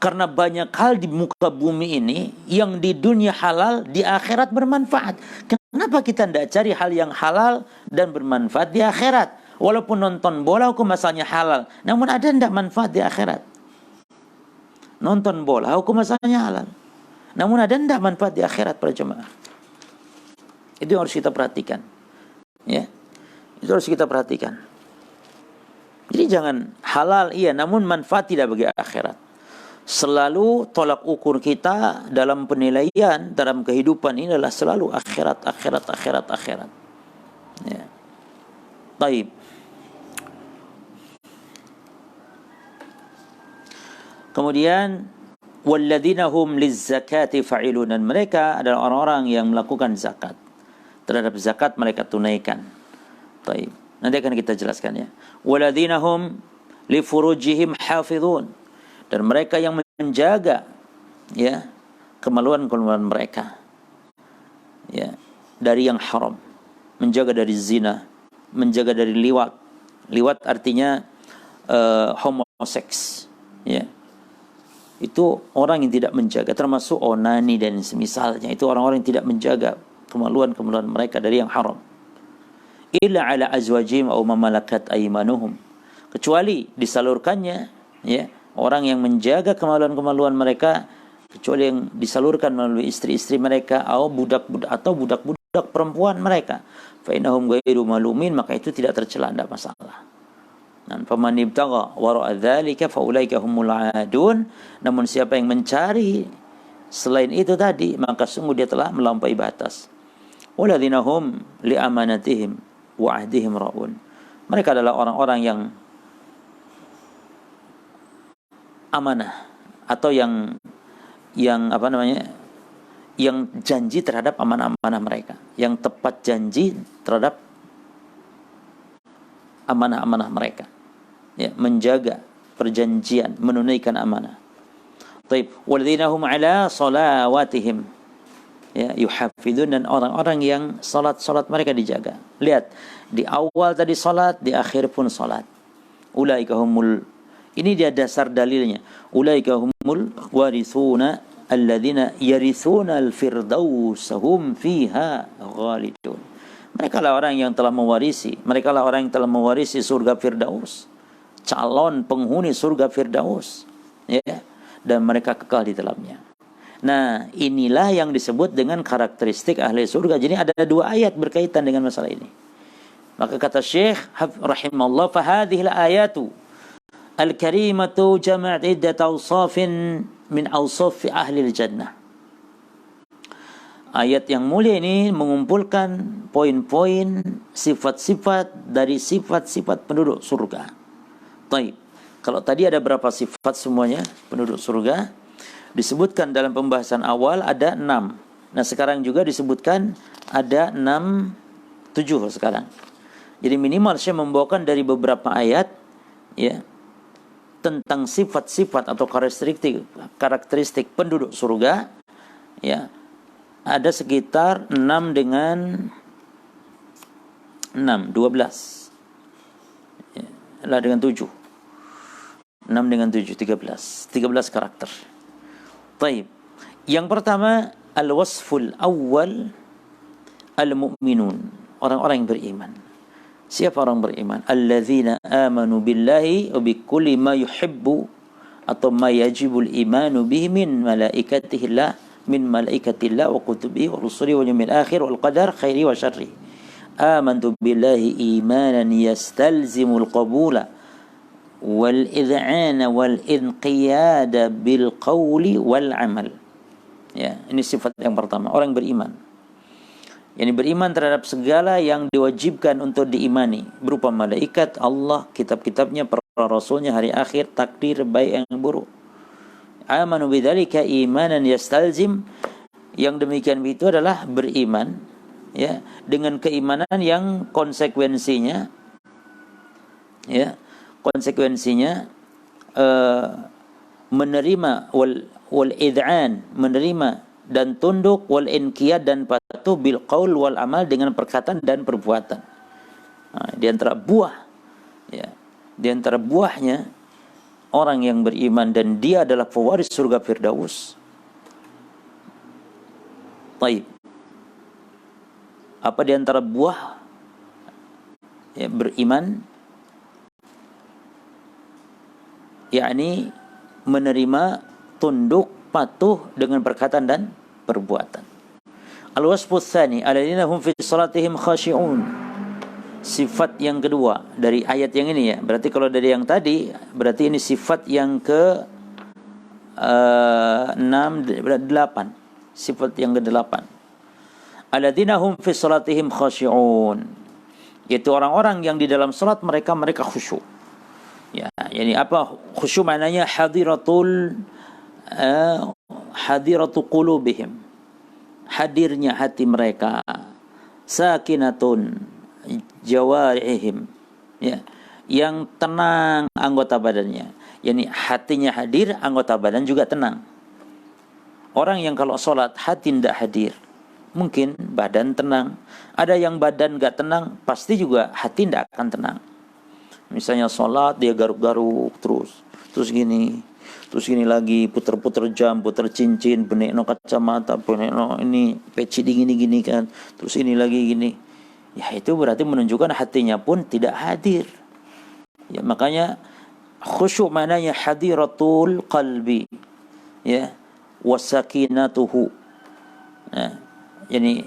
Karena banyak hal di muka bumi ini yang di dunia halal, di akhirat bermanfaat. Kenapa kita tidak cari hal yang halal dan bermanfaat di akhirat? Walaupun nonton bola hukum asalnya halal, namun ada tidak manfaat di akhirat? Nonton bola hukum asalnya halal, namun ada tidak manfaat di akhirat para jemaah? Itu yang harus kita perhatikan. Ya, itu harus kita perhatikan. Jadi jangan halal iya, namun manfaat tidak bagi akhirat. Selalu tolak ukur kita dalam penilaian dalam kehidupan ini adalah selalu akhirat. Ya. Baik. Kemudian walladzina hum lizzakati fa'ilun, dan mereka adalah orang-orang yang melakukan zakat. Terhadap zakat mereka tunaikan. Baik. Nanti akan kita jelaskan ya. Walladzina hum li furujihim hafizun, dan mereka yang menjaga ya kemaluan-kemaluan mereka ya dari yang haram, menjaga dari zina, menjaga dari liwat. Liwat artinya homoseks ya. Itu orang yang tidak menjaga, termasuk onani dan semisalnya. Itu orang-orang yang tidak menjaga kemaluan-kemaluan mereka dari yang haram. Illa ala azwajim aw ma malakat aymanuhum, kecuali disalurkannya ya orang yang menjaga kemaluan-kemaluan mereka kecuali yang disalurkan melalui istri-istri mereka atau budak-budak perempuan mereka. Fa innahum ghairu malumin, maka itu tidak tercela, tidak masalah. Dan faman ibtagha wara'a dzalika fa ulaika humul aadun. Namun siapa yang mencari selain itu tadi, maka sungguh dia telah melampaui batas. Walladzina hum li amanatihim wa ahdihim raun. Mereka adalah orang-orang yang amanah atau yang yang janji terhadap amanah-amanah mereka, yang tepat janji terhadap amanah-amanah mereka, ya, menjaga perjanjian, menunaikan amanah. Taib, walladzina hum ala salawatihim, ya, yuhafizun, dan orang-orang yang salat mereka dijaga. Lihat, di awal tadi salat, di akhir pun salat. Ulaika humul, ini dia dasar dalilnya. Ulaika humul warithuna alladzina yarithuna al-firdaus hum fiha khalidun. Mereka lah orang yang telah mewarisi, surga Firdaus, calon penghuni surga Firdaus, ya, dan mereka kekal di dalamnya. Nah, inilah yang disebut dengan karakteristik ahli surga. Jadi ada 2 ayat berkaitan dengan masalah ini. Maka kata Syekh rahimahullah, fa hadhihi al-ayatu al-karimatu jama'at iddat awsafin min awsaf ahli al-jannah. Ayat yang mulia ini mengumpulkan poin-poin sifat-sifat dari sifat-sifat penduduk surga. Baik, kalau tadi ada berapa sifat semuanya penduduk surga? Disebutkan dalam pembahasan awal ada 6. Nah, sekarang juga disebutkan ada 7 sekarang. Jadi minimal saya membawakan dari beberapa ayat, ya, tentang sifat-sifat atau karakteristik penduduk surga, ya. Ada sekitar 6 dengan 6, 12. Ya, lah dengan 7. 6 dengan 7, 13. 13 karakter. Baik. Yang pertama, al-wasful awwal al-mu'minun. Orang-orang yang beriman. Siapa orang beriman? Alladzina amanu billahi wa bikulli ma yuhibbu atau ma yajibul imanu bihi min malaikatillah, min malaikatillah wa kutubihi wa rusulihi wal yawmil akhir wal qadar khairi wa syarri. Amantu billahi imanan yastalzimul qabula wal id'ana wal inqiyada bil qawli wal amal. Ya, ini sifat yang pertama, orang beriman. Yani beriman terhadap segala yang diwajibkan untuk diimani, berupa malaikat, Allah, kitab-kitabnya, para rasulnya, hari akhir, takdir baik yang buruk. Amanu bidzalika imanan yastalzim, yang demikian itu adalah beriman, ya, dengan keimanan yang konsekuensinya, ya, menerima wal id'an, menerima dan tunduk, wal inqiyad, dan patuh, bil qaul wal amal, dengan perkataan dan perbuatan. Nah, di antara buah, ya, di antara buahnya orang yang beriman dan dia adalah pewaris surga Firdaus. Baik. Apa di antara buah, ya, beriman? Yakni menerima, tunduk, patuh dengan perkataan dan perbuatan. Al-wasfus tsani alladzina hum fi salatihim khashi'un. Sifat yang kedua dari ayat yang ini, ya. Berarti kalau dari yang tadi, berarti ini sifat yang ke 8. Sifat yang ke-8. Alladzina hum fi salatihim khashi'un. Yaitu orang-orang yang di dalam salat mereka khusyuk. Ya, yani apa khusyuk maknanya? Hadiratu qulubihim, hadirnya hati mereka, sakinatun jawarihim, ya, yang tenang anggota badannya. Yani hatinya hadir, anggota badan juga tenang. Orang yang kalau sholat hati tidak hadir, mungkin badan tenang. Ada yang badan gak tenang, pasti juga hati tidak akan tenang. Misalnya sholat dia garuk-garuk terus gini lagi, puter-puter jam, puter cincin, benekno kacamata, benekno ini peci gini kan, terus ini lagi gini. Ya, itu berarti menunjukkan hatinya pun tidak hadir. Ya, makanya khusyuk maknanya hadiratul qalbi. Ya, wasakinatuhu. Nah, yani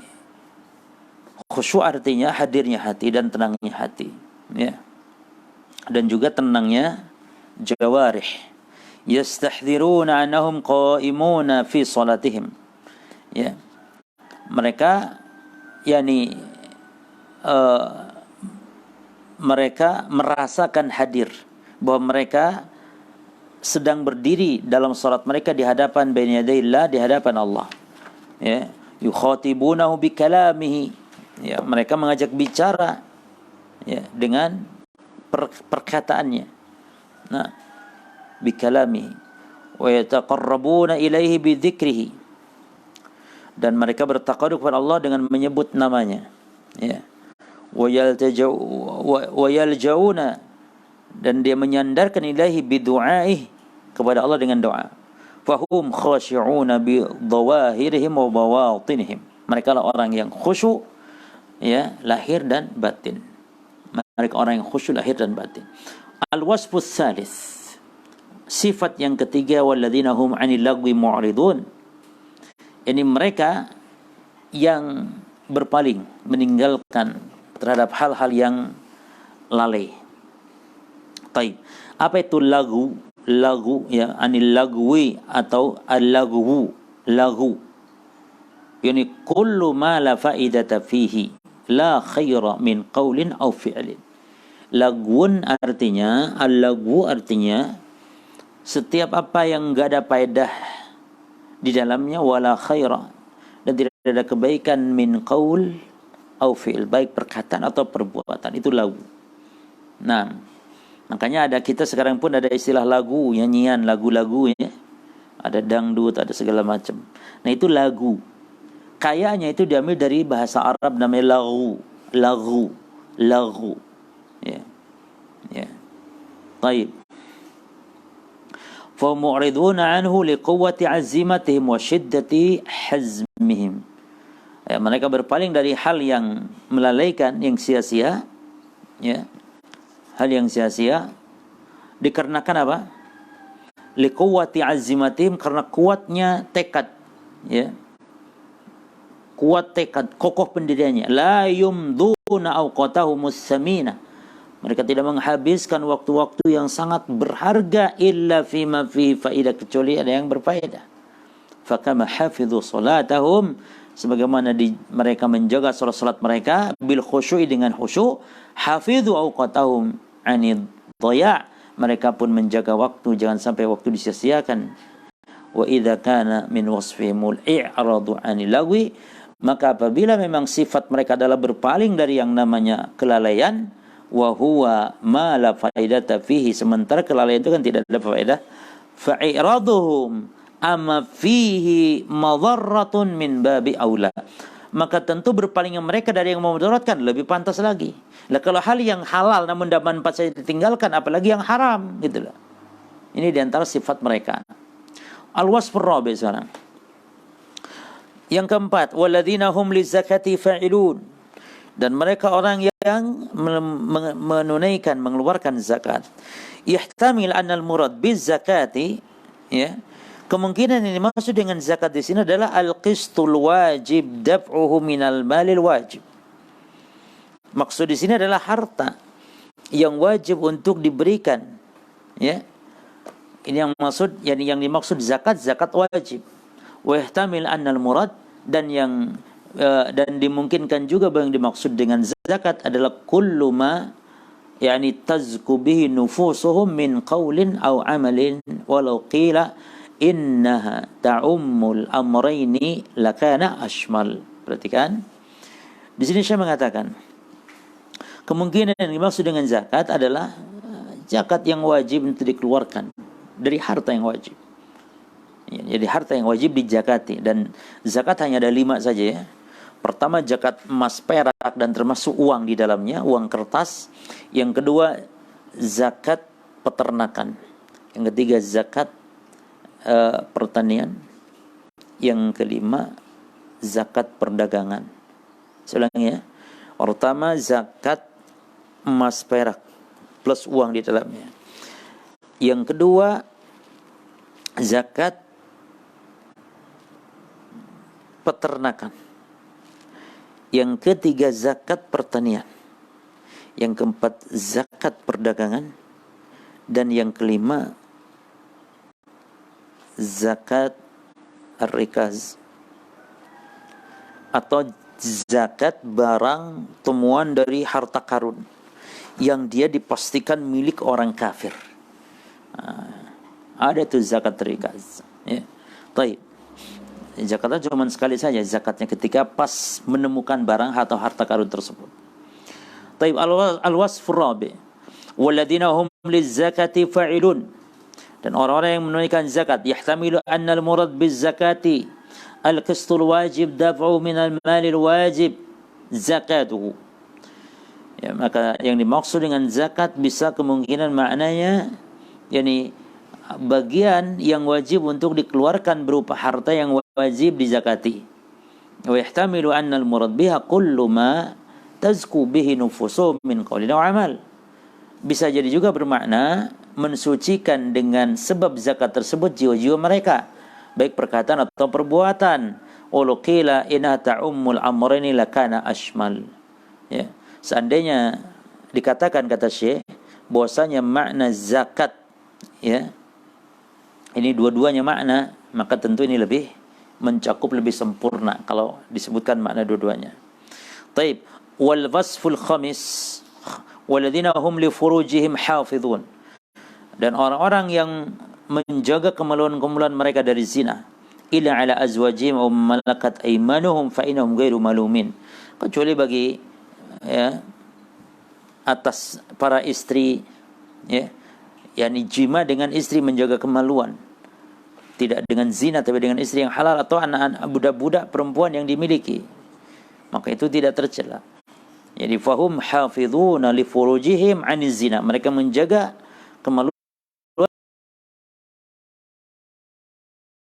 khusyuk artinya hadirnya hati dan tenangnya hati, ya. Dan juga tenangnya jawarih. Yastahdhiruna annahum qa'imuna fi salatihim. Ya. Mereka yani mereka merasakan hadir bahwa mereka sedang berdiri dalam salat mereka di hadapan baina yadayillah, di hadapan Allah. Ya, yukhatibunahu bikalamihi. Ya, mereka mengajak bicara ya dengan perkataannya. Nah, bikalamihi wa yataqarrabuna ilaihi bidzikrihi. Dan mereka bertaqarrub kepada Allah dengan menyebut namanya. Ya. Wa yaljauna, dan dia menyandarkan ilaihi bidu'aihi, kepada Allah dengan doa. Fahum khashi'una bi dhawahirihim wa bawatinihim. Mereka lah orang yang khusyuk ya, lahir dan batin. Mereka orang yang khusyuk lahir dan batin. Al-wasfus salis, sifat yang ketiga, walladzina hum 'anil lagwi mu'ridun. Ini mereka yang berpaling, meninggalkan terhadap hal-hal yang lalai. Taib. Apa itu lagu? Lagu ya, anil lagwi atau al-lagwu. Lagu. Yani kullu ma la faidata fihi la khaira min qaulin aw fi'lin. Lagwun artinya, al-lagwu artinya setiap apa yang enggak ada faedah di dalamnya, wala khaira, dan tidak ada kebaikan, min qaul aw fi'l, baik perkataan atau perbuatan, itu lagu. Nah, makanya ada, kita sekarang pun ada istilah lagu, nyanyian, lagu-lagu ya. Ada dangdut, ada segala macam. Nah, itu lagu. Kayaknya itu diambil dari bahasa Arab namanya lagu. Lagu. Lagu. Ya. Ya. Taib. Fa mu'riduna anhu liquwwati 'azimatihim wa shiddati hazmihim. Ya, mereka berpaling dari hal yang melalaikan, yang sia-sia, ya. Hal yang sia-sia dikarenakan apa? Liquwwati 'azimatihim, karena kuatnya tekad, ya. Kuat tekad, kokoh pendiriannya. La yumduna awqatahumus samina. Mereka tidak menghabiskan waktu-waktu yang sangat berharga illa fima fi faidah, kecuali ada yang berfaedah. Fakama hafidhu salatahum, sebagaimana mereka menjaga salat-salat mereka bil khusyu'i, dengan khusyuk, hafidhu awqatahum anid dhaya', mereka pun menjaga waktu, jangan sampai waktu disia-siakan. Wa idza kana min wasfihimul i'radu 'anil lagwi, maka apabila memang sifat mereka adalah berpaling dari yang namanya kelalaian, wa huwa ma la faidata fihi, sementara kelalaian itu kan tidak ada faedah, fa i'raduhum amma fihi madarratun min babi aula, maka tentu berpalingnya mereka dari yang memudaratkan lebih pantas lagi. Lah kalau hal yang halal namun tidak manfaat saja ditinggalkan, apalagi yang haram, gitu loh. Ini diantara sifat mereka. Al-wasfur rabi' sekarang. Yang keempat, walladzina hum lizakati fa'ilun, dan mereka orang yang menunaikan, mengeluarkan zakat. Yahtamil annal murad biz zakati, ya, kemungkinan yang dimaksud dengan zakat di sini adalah al-qistul wajib daf'uhu minal malil wajib. Maksud di sini adalah harta yang wajib untuk diberikan, ya. Ini yang maksud, yang dimaksud zakat wajib. Wa yahtamil annal murad, dan dimungkinkan juga bahwa yang dimaksud dengan zakat adalah kullu ma yani tazku bihi nufusuhum min qaulin aw amalin walau qila innaha ta'ummul amrayni lakana ashmal. Perhatikan. Di sini saya mengatakan kemungkinan yang dimaksud dengan zakat adalah zakat yang wajib untuk dikeluarkan dari harta yang wajib. Jadi harta yang wajib dizakati, dan zakat hanya ada 5 saja ya. Pertama, zakat emas, perak, dan termasuk uang di dalamnya, uang kertas. Yang kedua, zakat peternakan. Yang ketiga, zakat pertanian. Yang kelima, zakat perdagangan. Saya ulangi ya. Pertama, zakat emas, perak, plus uang di dalamnya. Yang kedua, zakat peternakan. Yang ketiga zakat pertanian. Yang keempat zakat perdagangan. Dan yang kelima zakat ar-rikaz atau zakat barang temuan dari harta karun yang dia dipastikan milik orang kafir. Ada tuh zakat rikaz. Ya. Baik. Zakatnya cuma sekali saja, zakatnya ketika pas menemukan barang atau harta karun tersebut. Baik, al-wasfur rabi. Walladzina hum liz-zakati fa'ilun. Dan orang-orang yang menunaikan zakat, yahtamilu anna al-murad biz-zakati al-qistul wajib daf'u min al-malil wajib zakatuhu. Ya, maka yang dimaksud dengan zakat bisa kemungkinan maknanya yakni bagian yang wajib untuk dikeluarkan berupa harta yang wajib dizakati. Wa yahtamilu anna al-murad biha kullu ma tazku bihi nufusuhum min qawlin wa amal. Bisa jadi juga bermakna mensucikan dengan sebab zakat tersebut jiwa-jiwa mereka, baik perkataan atau perbuatan. Ulqila inna ta'ummul amrayni lakana ashmal. Ya. Seandainya dikatakan kata Syekh bahwasanya makna zakat ya ini dua-duanya makna, maka tentu ini lebih mencakup, lebih sempurna kalau disebutkan makna dua-duanya. Taib wal wasful khamis walladzina hum li furujihim hafizun. Dan orang-orang yang menjaga kemaluan-kemaluan mereka dari zina illa ala azwajihim aw malakat aymanuhum fa innahum ghairu malumin. Kecuali bagi ya atas para istri ya, yakni jima dengan istri menjaga kemaluan, tidak dengan zina tapi dengan istri yang halal atau anak-anak budak-budak perempuan yang dimiliki, maka itu tidak tercela. Jadi fahum hafizuna li furujihim 'anil zina, mereka menjaga kemaluan